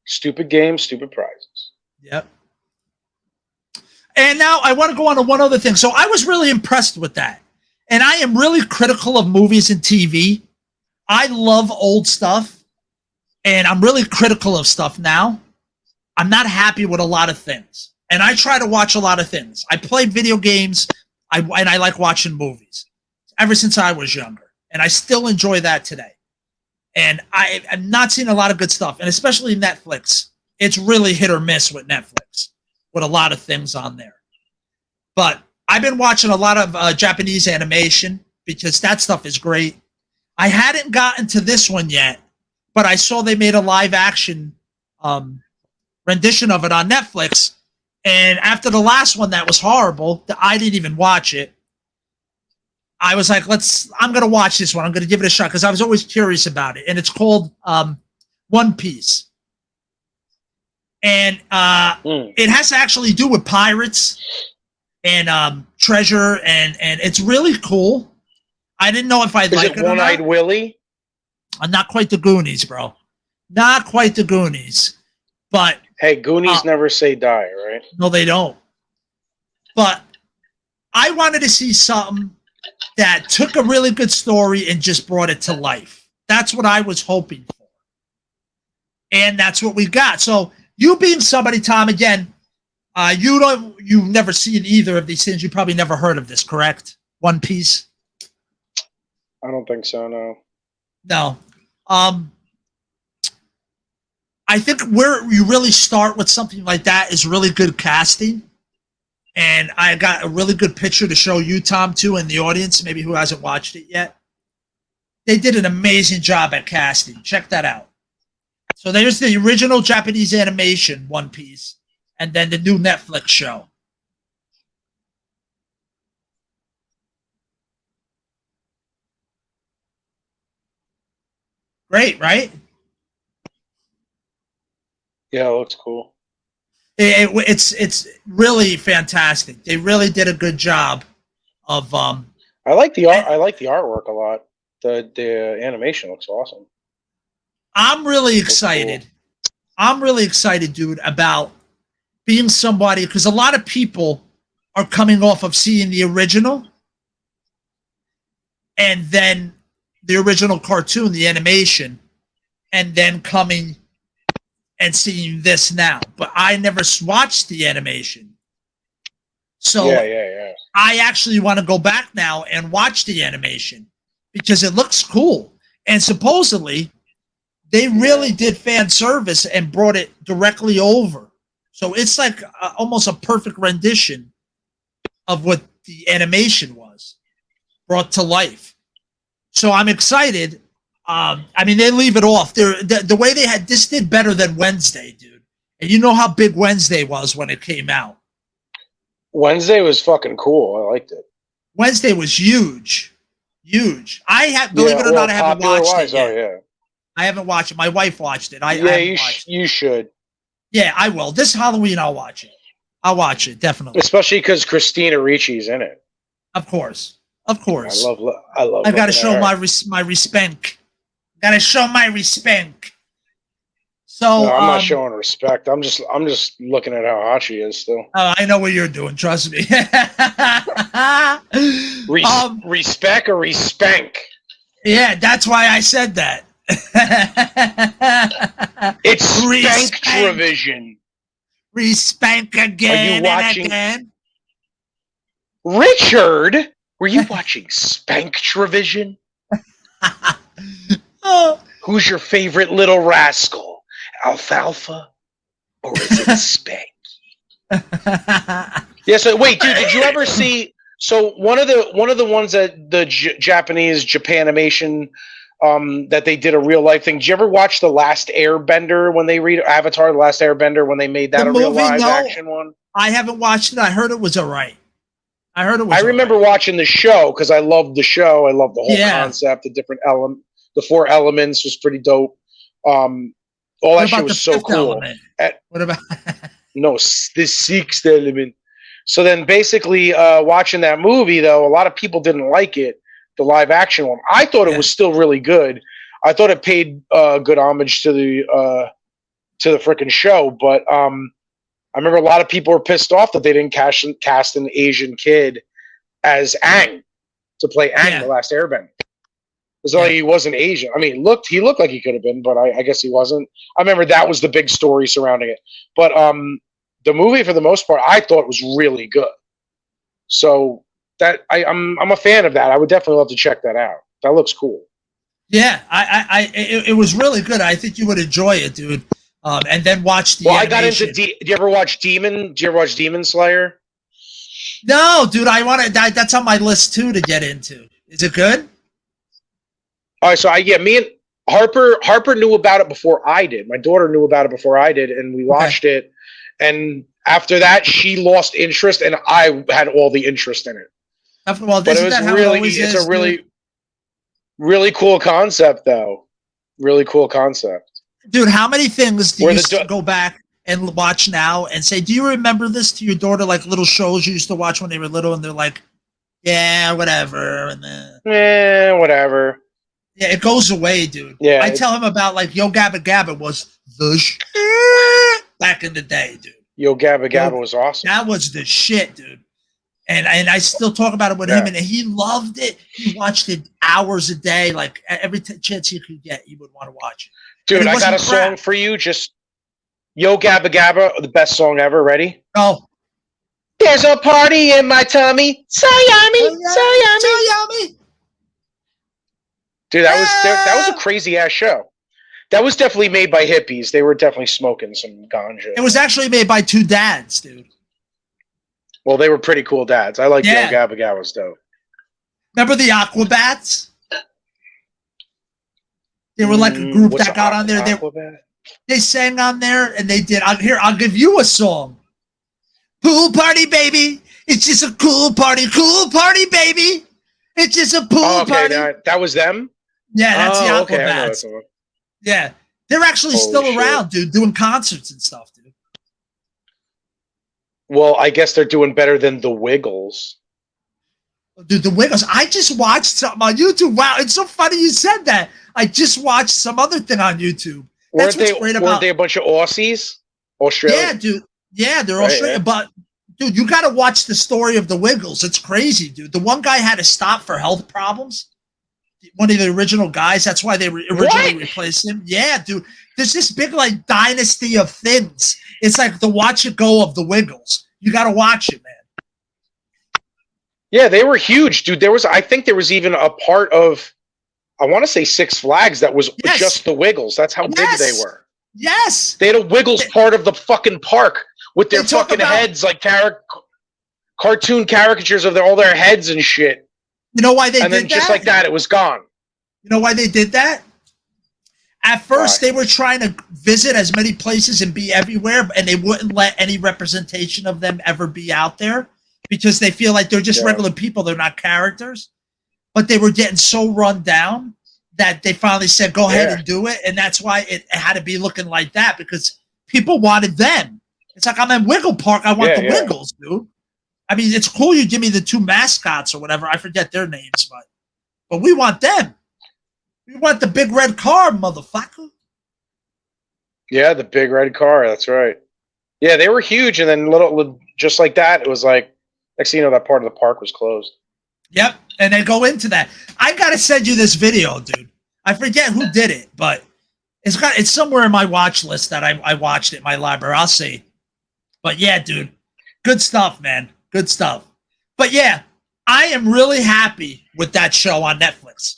Stupid games, stupid prizes. Yep. And now I want to go on to one other thing. So I was really impressed with that. And I am really critical of movies and TV. I love old stuff. And I'm really critical of stuff now. I'm not happy with a lot of things. And I try to watch a lot of things. I play video games, and I like watching movies ever since I was younger. And I still enjoy that today. And I'm not seeing a lot of good stuff. And especially Netflix. It's really hit or miss with Netflix, with a lot of things on there. But I've been watching a lot of Japanese animation because that stuff is great. I hadn't gotten to this one yet, but I saw they made a live action rendition of it on Netflix. And after the last one that was horrible, I didn't even watch it. I was like, I'm going to watch this one. I'm going to give it a shot because I was always curious about it. And it's called One Piece. And it has to actually do with pirates and treasure, and it's really cool. I didn't know if I'd like it or not. One-Eyed Willie? Not quite the Goonies, bro. Not quite the Goonies. But hey, Goonies never say die, right? No, they don't. But I wanted to see something that took a really good story and just brought it to life. That's what I was hoping for. And that's what we got. So you being somebody, Tom, again, you've never seen either of these things. You probably never heard of this, correct? One Piece? I don't think so, no. No. I think where you really start with something like that is really good casting. And I got a really good picture to show you, Tom, too, in the audience, maybe who hasn't watched it yet. They did an amazing job at casting. Check that out. So there's the original Japanese animation, One Piece, and then the new Netflix show. Great, right? Yeah, it looks cool. It's really fantastic. They really did a good job of. I like the art. I like the artwork a lot. The animation looks awesome. I'm really excited. Cool. I'm really excited, dude, about being somebody, because a lot of people are coming off of seeing the original and then the original cartoon, the animation, and then coming and seeing this now. But I never watched the animation. So yeah. I actually want to go back now and watch the animation because it looks cool. And supposedly they really did fan service and brought it directly over. So it's like almost a perfect rendition of what the animation was brought to life. So I'm excited. I mean, they leave it off. The way they had this did better than Wednesday, dude. And you know how big Wednesday was when it came out. Wednesday was fucking cool. I liked it. Wednesday was huge. Huge. Believe it or not, I haven't watched it yet. Oh, yeah. I haven't watched it. My wife watched it. You should. Yeah, I will. This Halloween, I'll watch it. I'll watch it, definitely. Especially because Christina Ricci's in it. Of course. Of course. I love I got to show my respect. Got to show my respect. So no, I'm not showing respect. I'm just looking at how hot she is still. I know what you're doing. Trust me. Respect or respank? Yeah, that's why I said that. It's spank revision. Respank again. Are you watching? And again. Richard? Were you watching Spanktravision? Oh. Who's your favorite little rascal? Alfalfa? Or is it Spank? Yeah, so wait, dude, did you ever see so one of the ones that the Japanese Japanimation that they did a real life thing. Did you ever watch The Last Airbender when they read Avatar The Last Airbender when they made that The a real movie, live no. action one? I haven't watched it. I heard it was all right. I remember watching the show because I loved the show. I loved the whole concept, the different the 4 elements was pretty dope. All that shit was so cool. What about no, the 6th element. So then basically watching that movie, though, a lot of people didn't like it, the live action one. I thought it was still really good. I thought it paid good homage to the freaking show. But I remember a lot of people were pissed off that they didn't cast an Asian kid as Aang to play Aang, the Last Airbender. It's like he wasn't Asian. I mean, he looked like he could have been, but I guess he wasn't. I remember that was the big story surrounding it. But the movie, for the most part, I thought was really good. So that I'm a fan of that. I would definitely love to check that out. That looks cool. Yeah, it was really good. I think you would enjoy it, dude. And then watch the. Well, animation. I got into. Did you ever watch Demon? Did you ever watch Demon Slayer? No, dude. I want to. That's on my list too to get into. Is it good? All right, so me and Harper knew about it before I did. My daughter knew about it before I did, and we watched it. And after that, she lost interest, and I had all the interest in it. Well, but it was it's a really cool concept, though. Really cool concept, dude. How many things do you go back and watch now and say, "Do you remember this?" to your daughter, like little shows you used to watch when they were little, and they're like, "Yeah, whatever," and then whatever. Yeah, it goes away, dude. Yeah, I tell him about like Yo Gabba Gabba was the shit back in the day, dude. Yo Gabba Gabba was awesome. That was the shit, dude. And I still talk about it with him, and he loved it. He watched it hours a day, like every chance he could get, he would want to watch it. Dude, I got a song for you. Just Yo Gabba Gabba, the best song ever. Ready? Oh. There's a party in my tummy. So yummy, so yummy, so yummy. Dude, that was a crazy ass show. That was definitely made by hippies. They were definitely smoking some ganja. It was actually made by 2 dads, dude. Well, they were pretty cool dads. I like Yo Gabba Gabba's dope. Remember the Aquabats? They were like a group that got on there. They sang on there, and they did. I'll give you a song. Pool party, baby. It's just a cool party, baby. It's just a pool party. That was them? Yeah, that's the Aquabats. Okay, yeah, they're actually still around, dude, doing concerts and stuff, dude. Well, I guess they're doing better than the Wiggles. Dude, the Wiggles. I just watched something on YouTube. Wow, it's so funny you said that. I just watched some other thing on YouTube. That's what's great about. Weren't they a bunch of Aussies? Australian? Yeah, dude. Yeah, they're Australian. But, dude, you got to watch the story of the Wiggles. It's crazy, dude. The one guy had to stop for health problems. One of the original guys. That's why they originally replaced him. Yeah, dude. There's this big, like, dynasty of things. It's like the watch it go of the Wiggles. You got to watch it, man. Yeah, they were huge, dude. I think there was even a part of, I want to say Six Flags that was just the Wiggles. That's how big they were. Yes. They had a Wiggles part of the fucking park with their fucking heads, like cartoon caricatures of all their heads and shit. You know why they did that? And then just like that, it was gone. You know why they did that? At first, they were trying to visit as many places and be everywhere, and they wouldn't let any representation of them ever be out there because they feel like they're just regular people. They're not characters. But they were getting so run down that they finally said, go ahead and do it. And that's why it had to be looking like that because people wanted them. It's like I'm in Wiggle Park. I want the Wiggles, dude. I mean, it's cool you give me the 2 mascots or whatever. I forget their names, but we want them. We want the big red car, motherfucker. Yeah, the big red car. That's right. Yeah, they were huge, and then just like that, it was like next thing you know, that part of the park was closed. Yep, and they go into that. I gotta send you this video, dude. I forget who did it, but it's somewhere in my watch list that I watched it in my library. I'll see. But yeah, dude, good stuff, man. Good stuff. But yeah, I am really happy with that show on Netflix.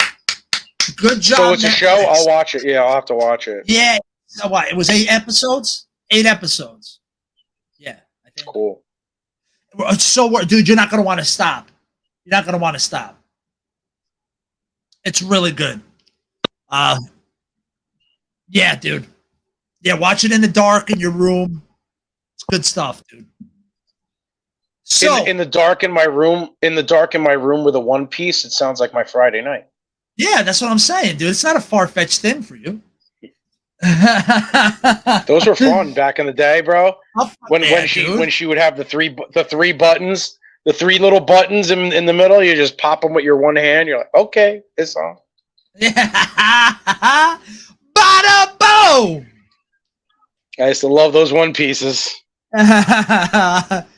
Good job. So it's a Netflix. show? I'll watch it. Yeah, I'll have to watch it. Yeah. So what? It was 8 episodes? 8 episodes. Yeah. I think. Cool. So, dude, you're not going to want to stop. You're not going to want to stop. It's really good. Yeah, dude. Yeah, watch it in the dark in your room. It's good stuff, dude. So in the dark in my room, with a one piece, it sounds like my Friday night. yeah, that's what I'm saying, dude. It's not a far-fetched thing for you. Those were fun back in the day, bro. When dude. she would have the three buttons, the 3 little buttons in the middle, you just pop them with your one hand. You're like, okay, it's on. Yeah. Bada boom. I used to love those one pieces. JELLO.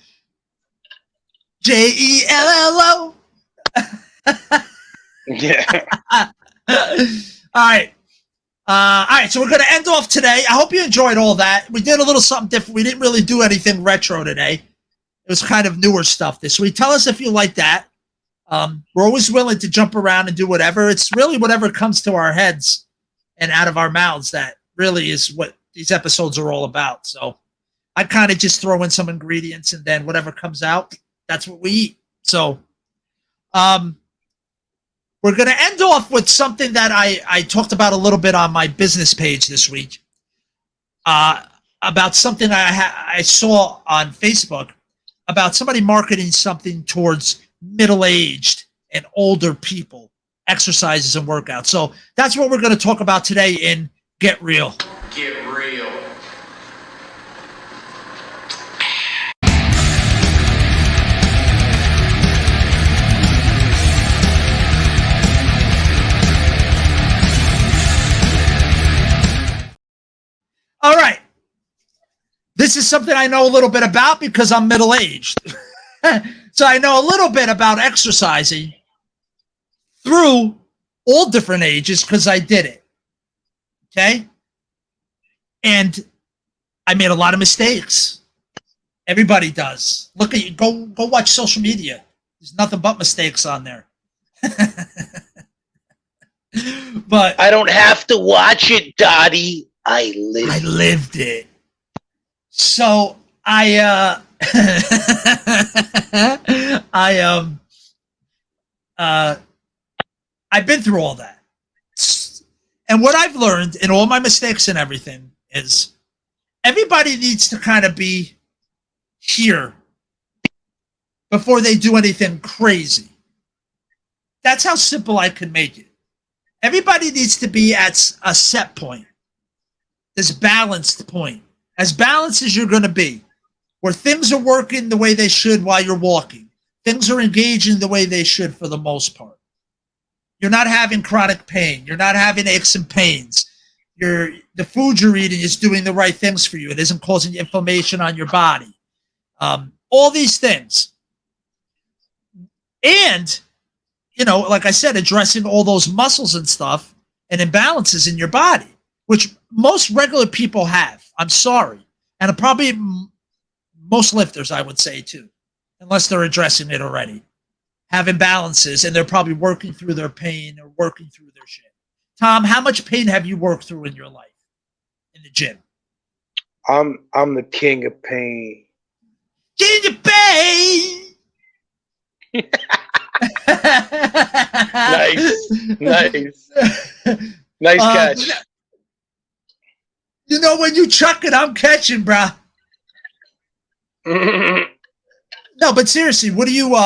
Yeah. All right. So we're going to end off today. I hope you enjoyed all that. We did a little something different. We didn't really do anything retro today. It was kind of newer stuff this week. Tell us if you like that. We're always willing to jump around and do whatever. It's really whatever comes to our heads and out of our mouths that really is what these episodes are all about. So I kind of just throw in some ingredients and then whatever comes out, that's what we eat. So we're going to end off with something that I talked about a little bit on my business page this week about something I saw on Facebook about somebody marketing something towards middle-aged and older people, exercises and workouts. So that's what we're going to talk about today in Get Real. Get real. All right. This is something I know a little bit about because I'm middle-aged. So I know a little bit about exercising through all different ages because I did it. Okay? And I made a lot of mistakes. Everybody does. Look at you. Go watch social media. There's nothing but mistakes on there. But I don't have to watch it, Dottie. I lived it. So I've been through all that. And what I've learned in all my mistakes and everything is everybody needs to kind of be here before they do anything crazy. That's how simple I can make it. Everybody needs to be at a set point, this balanced point, as balanced as you're going to be, where things are working the way they should while you're walking. Things are engaging the way they should for the most part. You're not having chronic pain. You're not having aches and pains. The food you're eating is doing the right things for you. It isn't causing inflammation on your body. All these things. And, like I said, addressing all those muscles and stuff and imbalances in your body, which most regular people have. I'm sorry. And probably most lifters, I would say, too, unless they're addressing it already, have imbalances, and they're probably working through their pain or working through their shit. Tom, how much pain have you worked through in your life in the gym? I'm the king of pain. King of pain! Nice catch. When you chuck it, I'm catching, bruh. No, but seriously, what do you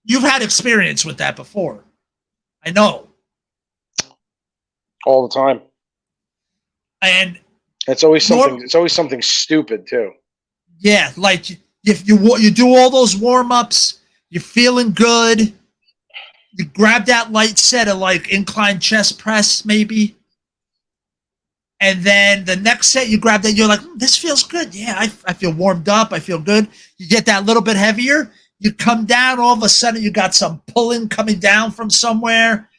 you've had experience with that before? I know. All the time. And it's always something. It's always something stupid too. Yeah, like if you do all those warm-ups, you're feeling good. You grab that light set of like incline chest press, maybe. And then the next set, you grab that, you're like, this feels good. Yeah, I feel warmed up. I feel good. You get that little bit heavier. You come down, all of a sudden you got some pulling coming down from somewhere.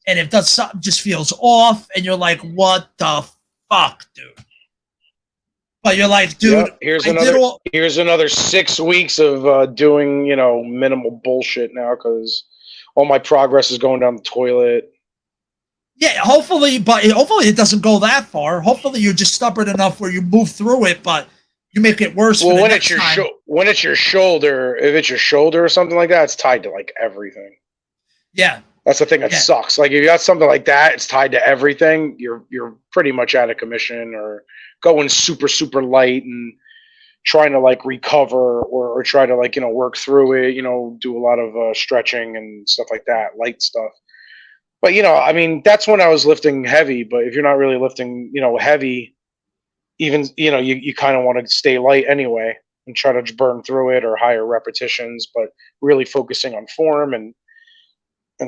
And if does something just feels off, and you're like, what the fuck, dude? But you're like, dude, Yep, here's I did all. here's another 6 weeks of doing, minimal bullshit now because all my progress is going down the toilet. Yeah, hopefully it doesn't go that far. Hopefully you're just stubborn enough where you move through it, but you make it worse. Well, for the when next it's time. when it's your shoulder, if it's your shoulder or something like that, it's tied to like everything. Yeah. That's the thing that sucks. Like if you got something like that, it's tied to everything. You're pretty much out of commission or going super super light and trying to like recover or try to like work through it. Do a lot of stretching and stuff like that, light stuff. But I mean, that's when I was lifting heavy. But if you're not really lifting, heavy, even you kind of want to stay light anyway and try to burn through it or higher repetitions, but really focusing on form and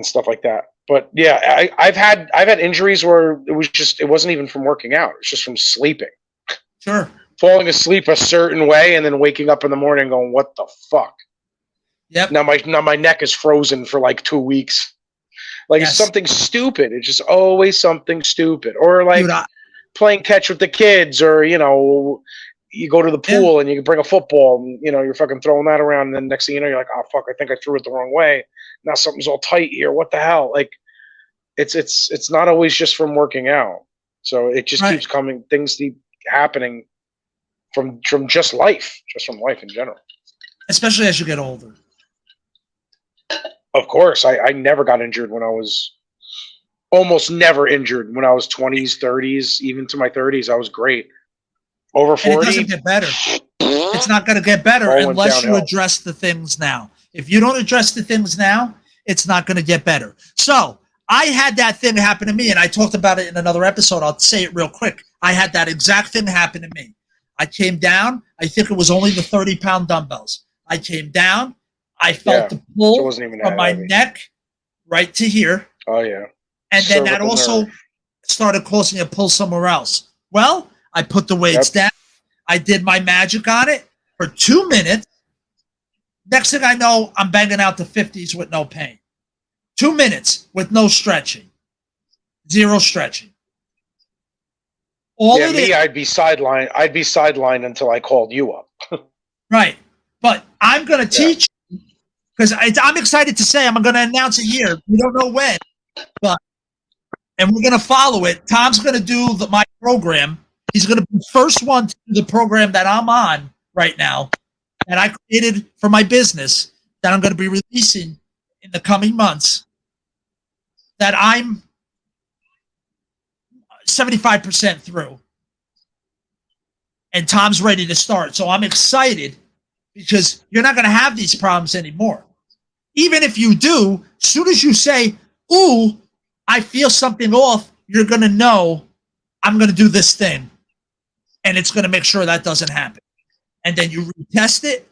stuff like that. But yeah, I've had injuries where it wasn't even from working out. It's just from sleeping. Sure. Falling asleep a certain way and then waking up in the morning going, what the fuck? Yep. Now my neck is frozen for like 2 weeks. Like It's something stupid. It's just always something stupid. Or like playing catch with the kids or, you go to the pool and you can bring a football and, you're fucking throwing that around. And then next thing you know, you're like, oh, fuck, I think I threw it the wrong way. Now something's all tight here. What the hell? Like it's not always just from working out. So it just keeps coming. Things keep happening from just from life in general. Especially as you get older. Of course, I never got injured when I was almost never injured when I was 20s, 30s, even to my 30s. I was great. Over 40, and it doesn't get better. It's not going to get better unless you address the things now. If you don't address the things now, it's not going to get better. So I had that thing happen to me, and I talked about it in another episode. I'll say it real quick. I had that exact thing happen to me. I came down. I think it was only the 30-pound dumbbells. I came down. I felt the pull from my neck right to here. Oh, yeah. And then that also started causing a pull somewhere else. Well, I put the weights down. I did my magic on it for 2 minutes. Next thing I know, I'm banging out the 50s with no pain. 2 minutes with no stretching. Zero stretching. I'd be sidelined. I'd be sidelined until I called you up. Right. But I'm going to teach you, because I'm excited to say I'm going to announce it here. We don't know when, and we're going to follow it. Tom's going to do my program. He's going to be the first one to do the program that I'm on right now, that I created for my business, that I'm going to be releasing in the coming months, that I'm 75% through. And Tom's ready to start. So I'm excited because you're not going to have these problems anymore. Even if you do, as soon as you say, ooh, I feel something off, you're going to know I'm going to do this thing. And it's going to make sure that doesn't happen. And then you retest it.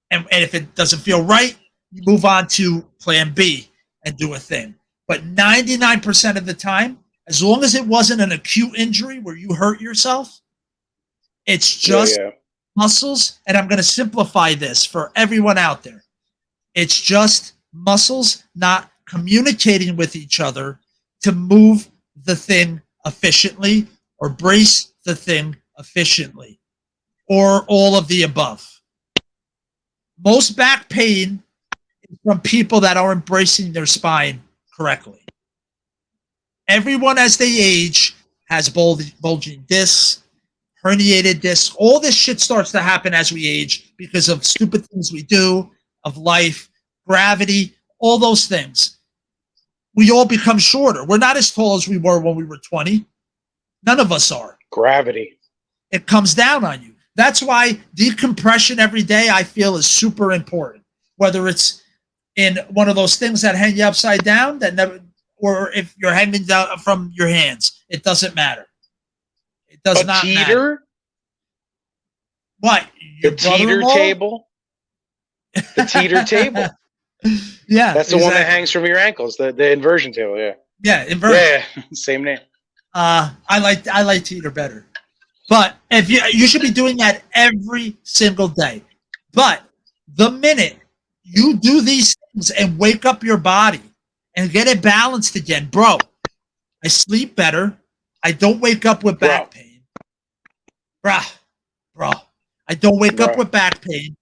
And if it doesn't feel right, you move on to plan B and do a thing. But 99% of the time, as long as it wasn't an acute injury where you hurt yourself, it's just muscles. And I'm going to simplify this for everyone out there. It's just muscles not communicating with each other to move the thing efficiently or brace the thing efficiently, or all of the above. Most back pain is from people that aren't bracing their spine correctly. Everyone as they age has bulging discs, herniated discs. All this shit starts to happen as we age because of stupid things we do, of life, gravity, all those things. We all become shorter. We're not as tall as we were when we were 20. None of us are. Gravity. It comes down on you. That's why decompression every day, I feel, is super important. Whether it's in one of those things that hang you upside down, or if you're hanging down from your hands, it doesn't matter. It does not matter. What? The teeter table? The teeter table. Yeah. That's the one that hangs from your ankles, the inversion table, yeah. Yeah, inversion. Yeah, same name. I like teeter better. But if you should be doing that every single day. But the minute you do these things and wake up your body and get it balanced again, bro, I sleep better. I don't wake up with back pain. Bruh. I don't wake up Bruh. with back pain.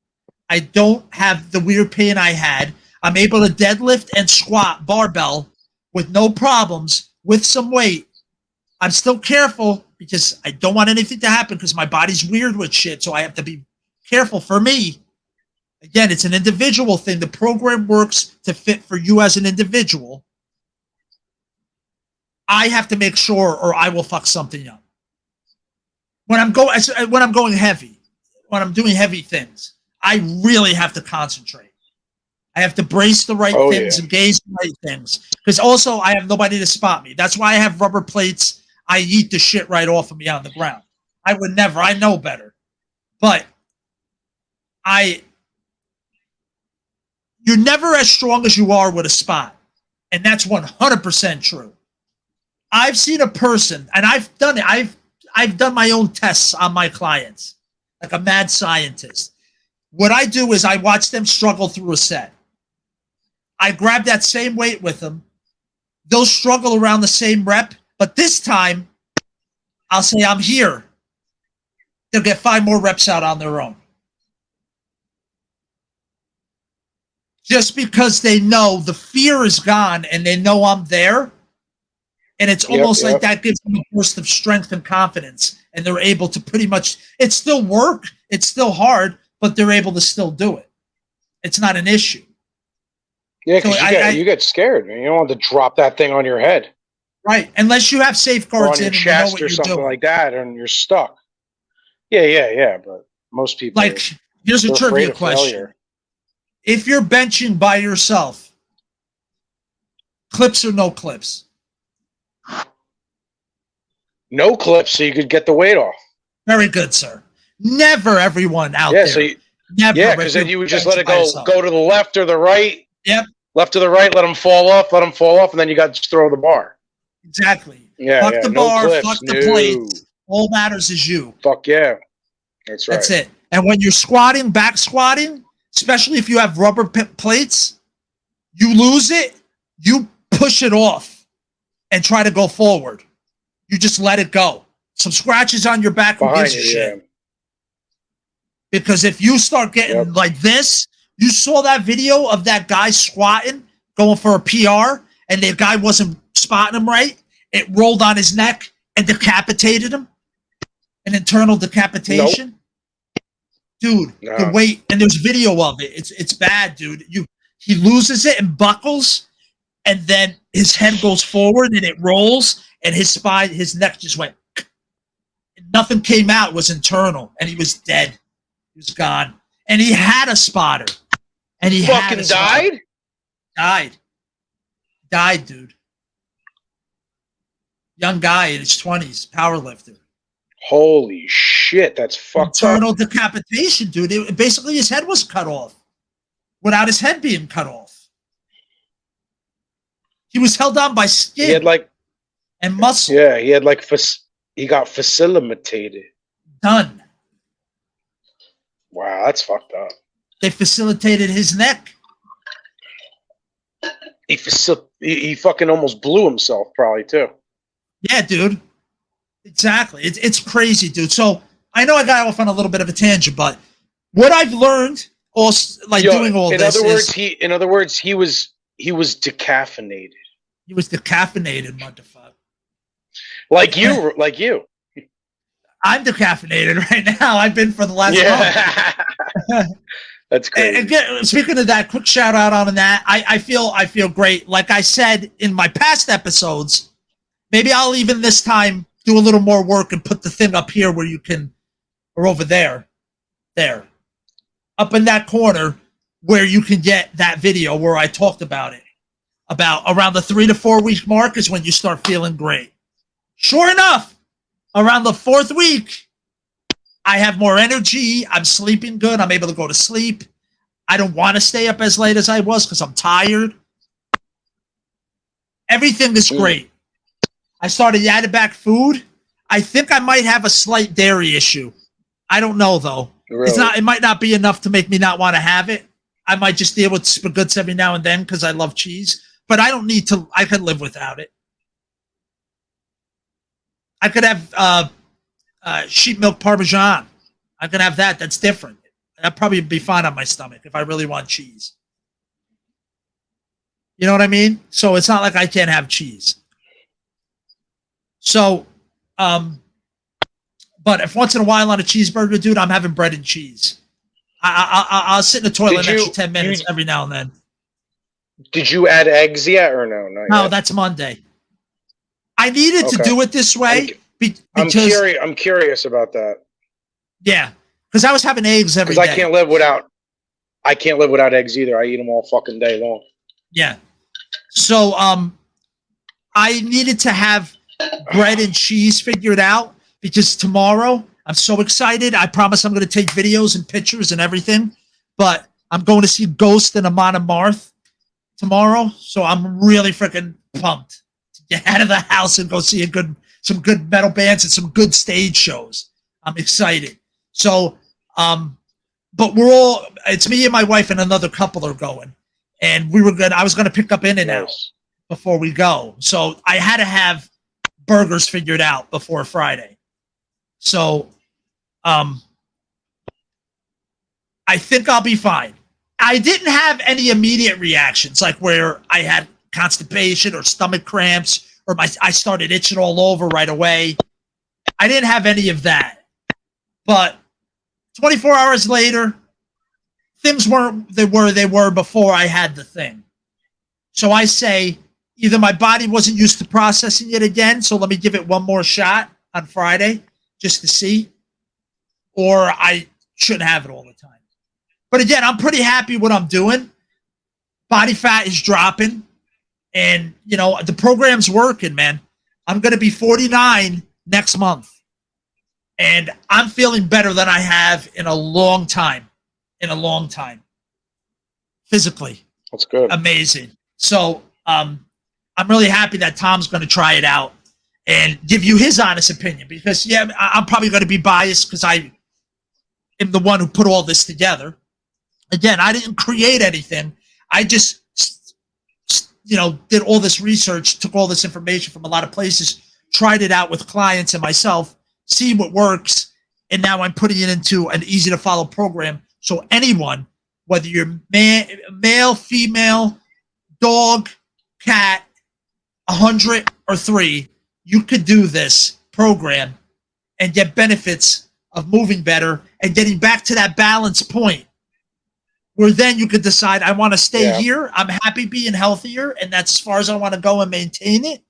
I don't have the weird pain I had. I'm able to deadlift and squat barbell with no problems with some weight. I'm still careful because I don't want anything to happen because my body's weird with shit. So I have to be careful for me. Again, it's an individual thing. The program works to fit for you as an individual. I have to make sure or I will fuck something up. When I'm going heavy, when I'm doing heavy things, I really have to concentrate. I have to brace the right things and gaze the right things. Because also I have nobody to spot me. That's why I have rubber plates. I eat the shit right off of me on the ground. I would never. I know better. But you're never as strong as you are with a spot. And that's 100% true. I've seen a person, and I've done it. I've done my own tests on my clients, like a mad scientist. What I do is I watch them struggle through a set. I grab that same weight with them. They'll struggle around the same rep, but this time I'll say, I'm here. They'll get 5 more reps out on their own. Just because they know the fear is gone and they know I'm there. And it's almost like that gives them a burst of strength and confidence. And they're able to pretty much, it's still work. It's still hard, but they're able to still do it. It's not an issue. Yeah, because you get scared, man. You don't want to drop that thing on your head. Right. Unless you have safeguards or on your chest or something like that, and you're stuck. Yeah. But most people here's a trivia question. Failure. If you're benching by yourself, clips or no clips? No clips, so you could get the weight off. Very good, sir. Never everyone out there. Because then you would just let it go to the left or the right. Yep. Left to the right, let them fall off, and then you got to just throw the bar. Exactly. Yeah. Fuck the bar, fuck the plates. All matters is you. Fuck yeah. That's right. That's it. And when you're squatting, back squatting, especially if you have rubber plates, you lose it, you push it off and try to go forward. You just let it go. Some scratches on your back will give you shit. Yeah. Because if you start getting like this, you saw that video of that guy squatting, going for a PR, and the guy wasn't spotting him right. It rolled on his neck and decapitated him. An internal decapitation. Dude, the weight, and there's video of it. It's bad, dude. He loses it and buckles, and then his head goes forward and it rolls, and his spine, his neck just went. Nothing came out. It was internal, and he was dead. He was gone. And he had a spotter. And he fucking died? Died, dude. Young guy in his 20s, powerlifter. Holy shit, that's fucked Internal decapitation, dude. Basically, his head was cut off without his head being cut off. He was held on by skin. He had and muscle. Yeah, he had he got facilitated. Done. Wow, that's fucked up. They facilitated his neck. He fucking almost blew himself, probably too. Yeah, dude. Exactly. It's crazy, dude. So I know I got off on a little bit of a tangent, but what I've learned, doing all this, in other words, he was decaffeinated. He was decaffeinated, motherfucker. Like you. I'm decaffeinated right now. I've been for the last month. That's crazy. And again, speaking of that, quick shout out on that. I feel great. Like I said in my past episodes, maybe I'll even this time do a little more work and put the thing up here where you can, or over there, up in that corner where you can get that video where I talked about it. About around the 3 to 4 week mark is when you start feeling great. Sure enough, around the 4th week, I have more energy. I'm sleeping good. I'm able to go to sleep. I don't want to stay up as late as I was because I'm tired. Everything is great. I started adding back food. I think I might have a slight dairy issue. I don't know though. Really? It might not be enough to make me not want to have it. I might just deal with spaghetti every now and then because I love cheese. But I don't need to. I can live without it. I could have sheep milk Parmesan. I can have that. That's different. That'd probably be fine on my stomach if I really want cheese. You know what I mean? So it's not like I can't have cheese. So, but if once in a while on a cheeseburger, dude, I'm having bread and cheese. I'll sit in the toilet an extra 10 minutes every now and then. Did you add eggs yet or no? No, yet. That's Monday. I needed to do it this way I'm curious about that. Yeah, because I was having eggs every day. Because I can't live without eggs either. I eat them all fucking day long. Yeah. So I needed to have bread and cheese figured out because tomorrow I'm so excited. I promise I'm going to take videos and pictures and everything, but I'm going to see Ghost and Amon Amarth tomorrow. So I'm really freaking pumped to get out of the house and go see some good metal bands and some good stage shows. I'm excited. So, but it's me and my wife and another couple are going, and I was going to pick up In-N-Out before we go. So I had to have burgers figured out before Friday. So, I think I'll be fine. I didn't have any immediate reactions, like where I had constipation or stomach cramps, or I started itching all over right away. I didn't have any of that. But 24 hours later, things weren't they were before I had the thing. So I say either my body wasn't used to processing it again, so let me give it one more shot on Friday just to see, or I shouldn't have it all the time. But again, I'm pretty happy what I'm doing. Body fat is dropping, and the program's working, man. I'm going to be 49 next month. And I'm feeling better than I have in a long time. Physically. That's good. Amazing. So I'm really happy that Tom's going to try it out and give you his honest opinion. Because, yeah, I'm probably going to be biased because I am the one who put all this together. Again, I didn't create anything. I just, did all this research, took all this information from a lot of places, tried it out with clients and myself, see what works, and now I'm putting it into an easy-to-follow program. So anyone, whether you're male, female, dog, cat, 100 or 3, you could do this program and get benefits of moving better and getting back to that balance point where then you could decide, I want to stay here, I'm happy being healthier, and that's as far as I want to go and maintain it.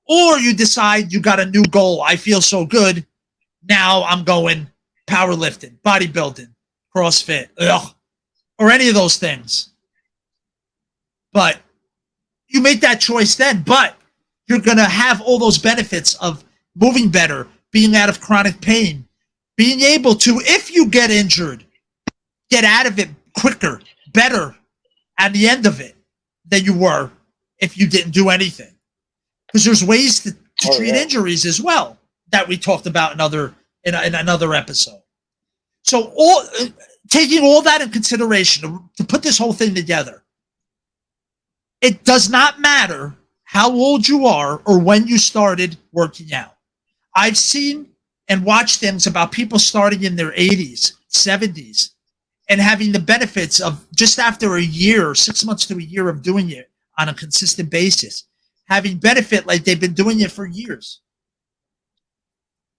Or you decide you got a new goal. I feel so good. Now I'm going powerlifting, bodybuilding, CrossFit, or any of those things. But you make that choice then. But you're going to have all those benefits of moving better, being out of chronic pain, being able to, if you get injured, get out of it quicker, better at the end of it than you were if you didn't do anything. Because there's ways to treat injuries as well that we talked about in another episode. So taking all that in consideration to put this whole thing together, it does not matter how old you are or when you started working out. I've seen and watched things about people starting in their 80s, 70s, and having the benefits of just after a year, 6 months to a year of doing it on a consistent basis, having benefit like they've been doing it for years.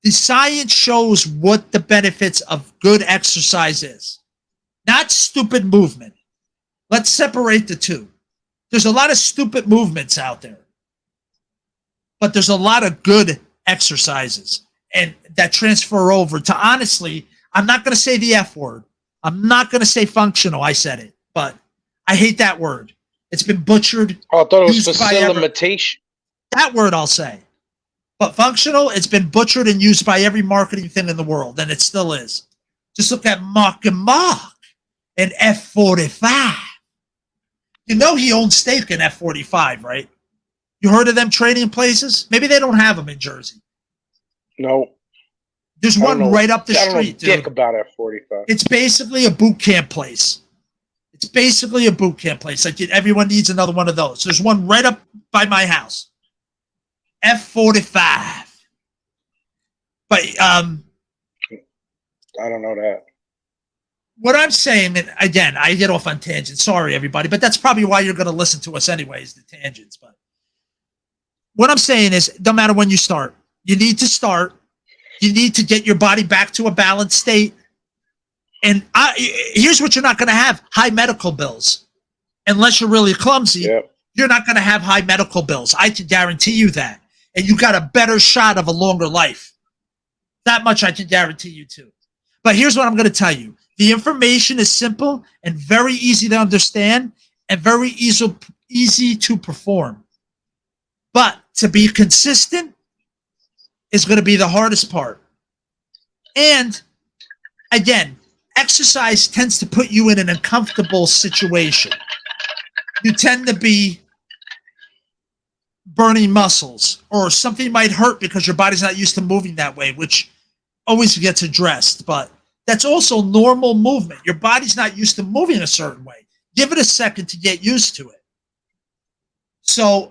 The science shows what the benefits of good exercise is, not stupid movement. Let's separate the two. There's a lot of stupid movements out there, but there's a lot of good exercises and that transfer over to, honestly, I'm not going to say the F word. I'm not going to say functional. I said it, but I hate that word. It's been butchered. Oh, I thought it was facilitation. That word I'll say. But functional, it's been butchered and used by every marketing thing in the world, and it still is. Just look at Mark and Mark and F45. You know he owns stake in F45, right? You heard of them trading places? Maybe they don't have them in Jersey. No. There's one right up the street, I don't know dick dude. About F45. It's basically a boot camp place. Like everyone needs another one of those. There's one right up by my house. F45. But I don't know that. what I'm saying, and again, I get off on tangents. Sorry, everybody, but that's probably why you're going to listen to us anyways, the tangents. But what I'm saying is, no matter when you start, you need to start. You need to get your body back to a balanced state. And here's what you're not going to have: high medical bills. Unless you're really clumsy, Yep. you're not going to have high medical bills. I can guarantee you that. And you got a better shot of a longer life. That much I can guarantee you too. But here's what I'm going to tell you. The information is simple and very easy to understand and very easy to perform. But to be consistent is going to be the hardest part. And again, exercise tends to put you in an uncomfortable situation. You tend to be burning muscles, or something might hurt because your body's not used to moving that way, which always gets addressed. But that's also normal movement. Your body's not used to moving a certain way. Give it a second to get used to it. So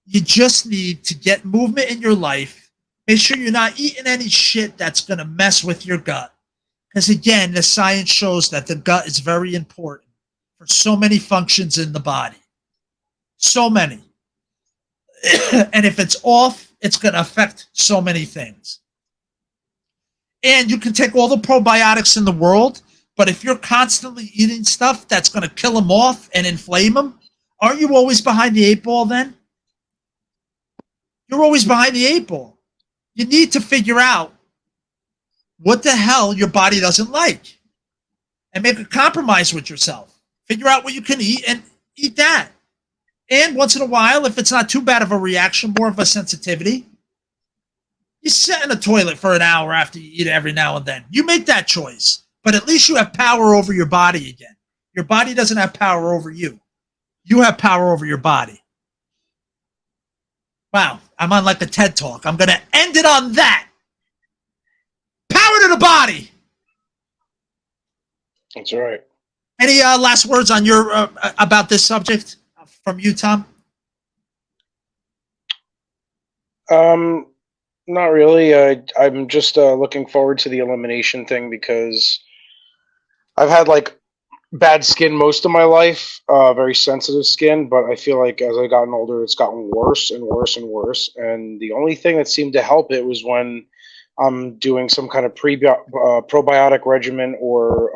you just need to get movement in your life. Make sure you're not eating any shit that's going to mess with your gut. Because again, the science shows that the gut is very important for so many functions in the body. So many. And if it's off, it's going to affect so many things. And you can take all the probiotics in the world, but if you're constantly eating stuff that's going to kill them off and inflame them, aren't you always behind the eight ball then? You're always behind the eight ball. You need to figure out what the hell your body doesn't like and make a compromise with yourself. Figure out what you can eat and eat that. And once in a while, if it's not too bad of a reaction, more of a sensitivity, you sit in the toilet for an hour after you eat every now and then. You make that choice, but at least you have power over your body again. Your body doesn't have power over you. You have power over your body. Wow, I'm on like a TED Talk. I'm going to end it on that. Power to the body. That's right. Any last words on your about this subject from you, Tom? Not really. I'm just looking forward to the elimination thing because I've had like bad skin most of my life, very sensitive skin, but I feel like as I've gotten older, it's gotten worse and worse and worse. And the only thing that seemed to help it was when I'm doing some kind of probiotic regimen or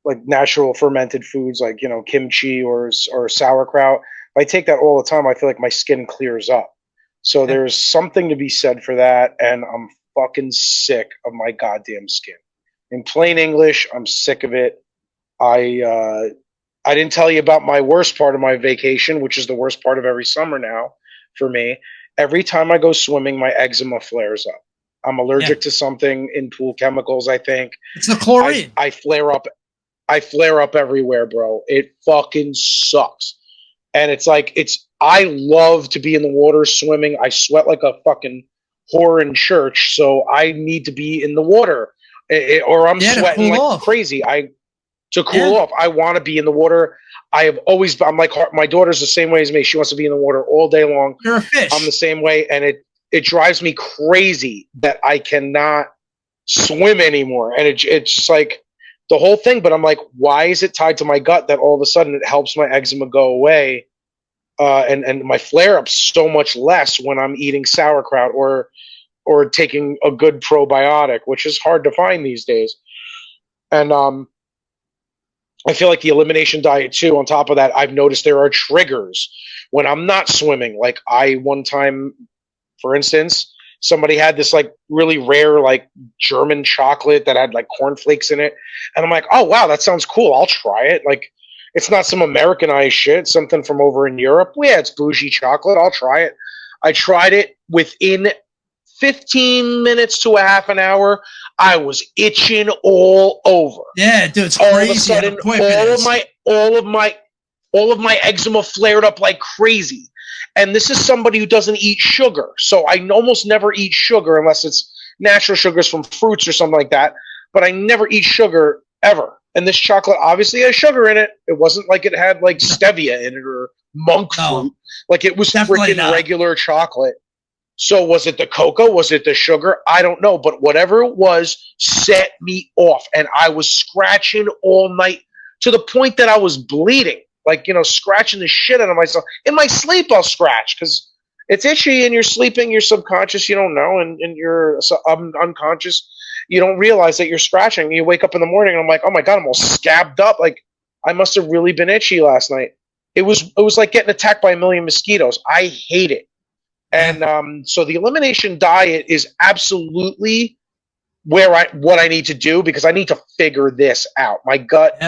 like natural fermented foods like, you know, kimchi or sauerkraut. If I take that all the time, I feel like my skin clears up. So there's something to be said for that, and I'm fucking sick of my goddamn skin. In plain English, I'm sick of it. I didn't tell you about my worst part of my vacation, which is the worst part of every summer now for me. Every time I go swimming, my eczema flares up. I'm allergic to something in pool chemicals, I think. It's the chlorine. I flare up. I flare up everywhere, bro. It fucking sucks. And it's like, I love to be in the water swimming. I sweat like a fucking whore in church. So I need to be in the water or I'm sweating like off. Crazy. To cool off. I want to be in the water. I'm like, my daughter's the same way as me. She wants to be in the water all day long. You're a fish. I'm the same way. And it drives me crazy that I cannot swim anymore. And it's just like the whole thing. But I'm like, why is it tied to my gut that all of a sudden it helps my eczema go away? And my flare-up's so much less when I'm eating sauerkraut or taking a good probiotic, which is hard to find these days. And I feel like the elimination diet too, on top of that, I've noticed there are triggers when I'm not swimming. Like one time, for instance, somebody had this like really rare like German chocolate that had like cornflakes in it. And I'm like, oh wow, that sounds cool. I'll try it. Like, it's not some Americanized shit, something from over in Europe. Yeah, it's bougie chocolate. I'll try it. I tried it within 15 minutes to a half an hour. I was itching all over. Yeah, dude, it's all crazy. Of a sudden, all of my eczema flared up like crazy. And this is somebody who doesn't eat sugar. So I almost never eat sugar unless it's natural sugars from fruits or something like that. But I never eat sugar ever. And this chocolate obviously has sugar in it. It wasn't like it had like stevia in it or monk fruit. Like it was freaking regular chocolate. So was it the cocoa? Was it the sugar? I don't know. But whatever it was set me off. And I was scratching all night to the point that I was bleeding. Like, scratching the shit out of myself. In my sleep, I'll scratch because it's itchy and you're sleeping, you're subconscious, you don't know. And you're unconscious. You don't realize that you're scratching. You wake up in the morning and I'm like, oh my God, I'm all scabbed up. Like, I must have really been itchy last night. It was like getting attacked by a million mosquitoes. I hate it. And so the elimination diet is absolutely what I need to do because I need to figure this out. My gut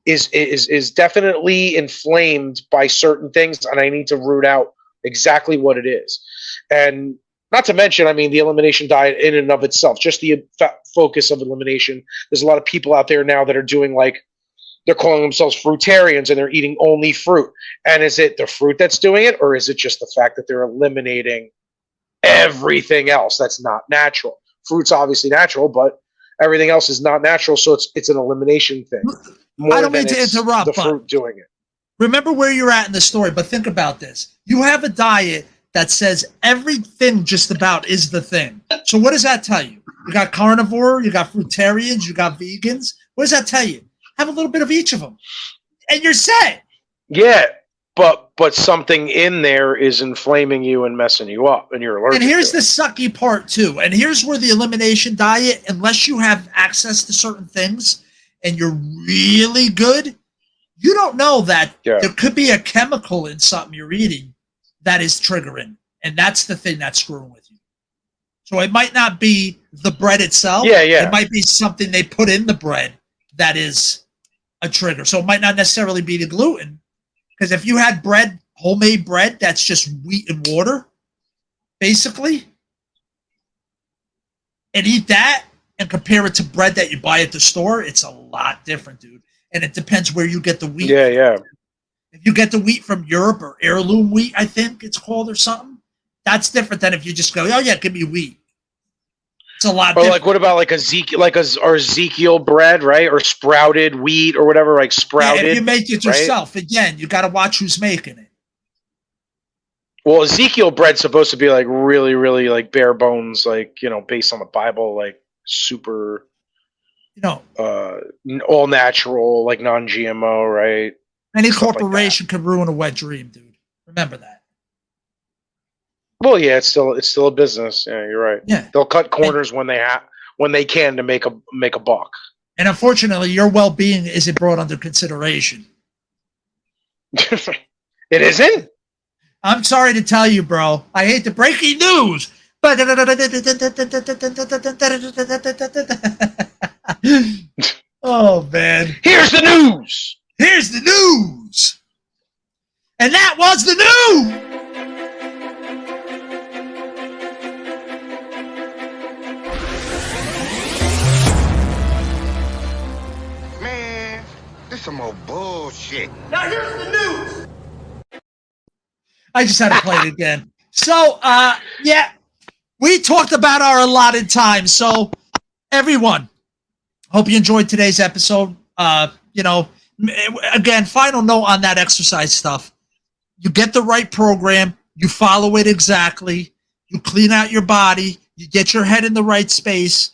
is definitely inflamed by certain things, and I need to root out exactly what it is. And not to mention, I mean, the elimination diet in and of itself, just the focus of elimination. There's a lot of people out there now that are doing they're calling themselves fruitarians and they're eating only fruit. And is it the fruit that's doing it, or is it just the fact that they're eliminating everything else that's not natural? Fruit's obviously natural, but everything else is not natural, so it's an elimination thing. I don't mean to interrupt, the fruit doing it. Remember where you're at in the story, but think about this. You have a diet that says everything just about is the thing. So what does that tell you? You got carnivore, you got fruitarians, you got vegans. What does that tell you? Have a little bit of each of them, and you're set. Yeah, but something in there is inflaming you and messing you up, and you're allergic. And here's the sucky part too. And here's where the elimination diet, unless you have access to certain things and you're really good, you don't know that there could be a chemical in something you're eating that is triggering, and that's the thing that's screwing with you. So it might not be the bread itself. Yeah. It might be something they put in the bread that is a trigger. So it might not necessarily be the gluten, because if you had bread, homemade bread, that's just wheat and water, basically, and eat that and compare it to bread that you buy at the store, it's a lot different, dude. And it depends where you get the wheat. Yeah. If you get the wheat from Europe or heirloom wheat, I think it's called, or something, that's different than if you just go, oh yeah, give me wheat. It's a lot. Or like, what about like Ezekiel bread, right? Or sprouted wheat or whatever, like sprouted. Yeah, if you make it yourself, right? Again, you got to watch who's making it. Well, Ezekiel bread's supposed to be like really, really like bare bones, like, based on the Bible, like super, all natural, like non-GMO, right? Any corporation could ruin a wet dream, dude. Remember that. Well, yeah, it's still a business. Yeah, you're right. Yeah, they'll cut corners when they can to make a buck. And unfortunately, your well-being isn't brought under consideration. It isn't? I'm sorry to tell you, bro. I hate the breaking news. Oh, man. Here's the news. Here's the news. And that was the news. Man, this some more bullshit. Now here's the news. I just had to play it again. So, yeah, we talked about our allotted time. So, everyone, hope you enjoyed today's episode. Again, final note on that exercise stuff. You get the right program. You follow it exactly. You clean out your body. You get your head in the right space.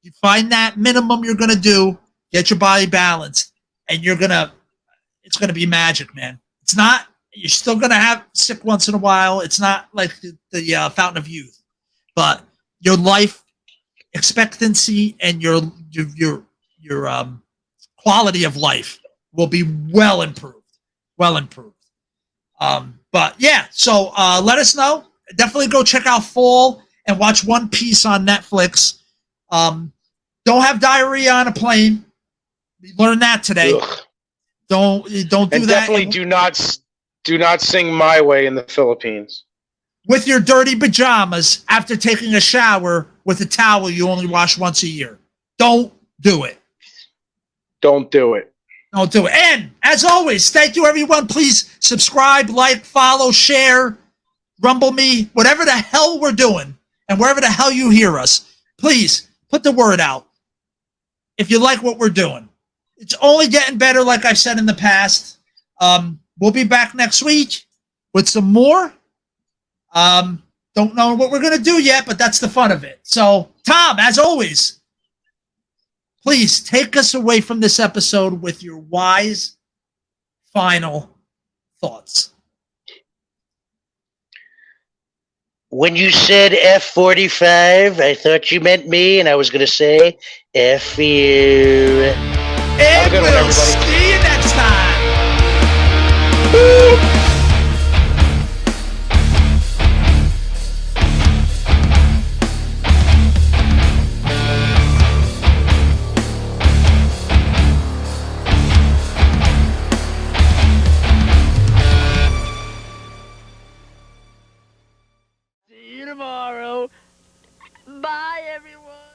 You find that minimum you're going to do. Get your body balanced. And it's going to be magic, man. It's not. You're still going to have sick once in a while. It's not like the fountain of youth, but your life expectancy and your quality of life will be well improved. But yeah, so let us know. Definitely go check out Fall and watch One Piece on Netflix. Don't have diarrhea on a plane. We learned that today. Ugh. Don't do and that. Definitely do not sing My Way in the Philippines. With your dirty pajamas after taking a shower with a towel you only wash once a year. Don't do it. Don't do it. Don't do it. And as always, thank you, everyone. Please subscribe, like, follow, share, rumble me, whatever the hell we're doing, and wherever the hell you hear us. Please put the word out if you like what we're doing. It's only getting better, like I've said in the past. We'll be back next week with some more. Don't know what we're going to do yet, but that's the fun of it. So, Tom, as always, please take us away from this episode with your wise final thoughts. When you said F45, I thought you meant me, and I was going to say F you. And good one, we'll everybody. see you next time. See you tomorrow. Bye, everyone.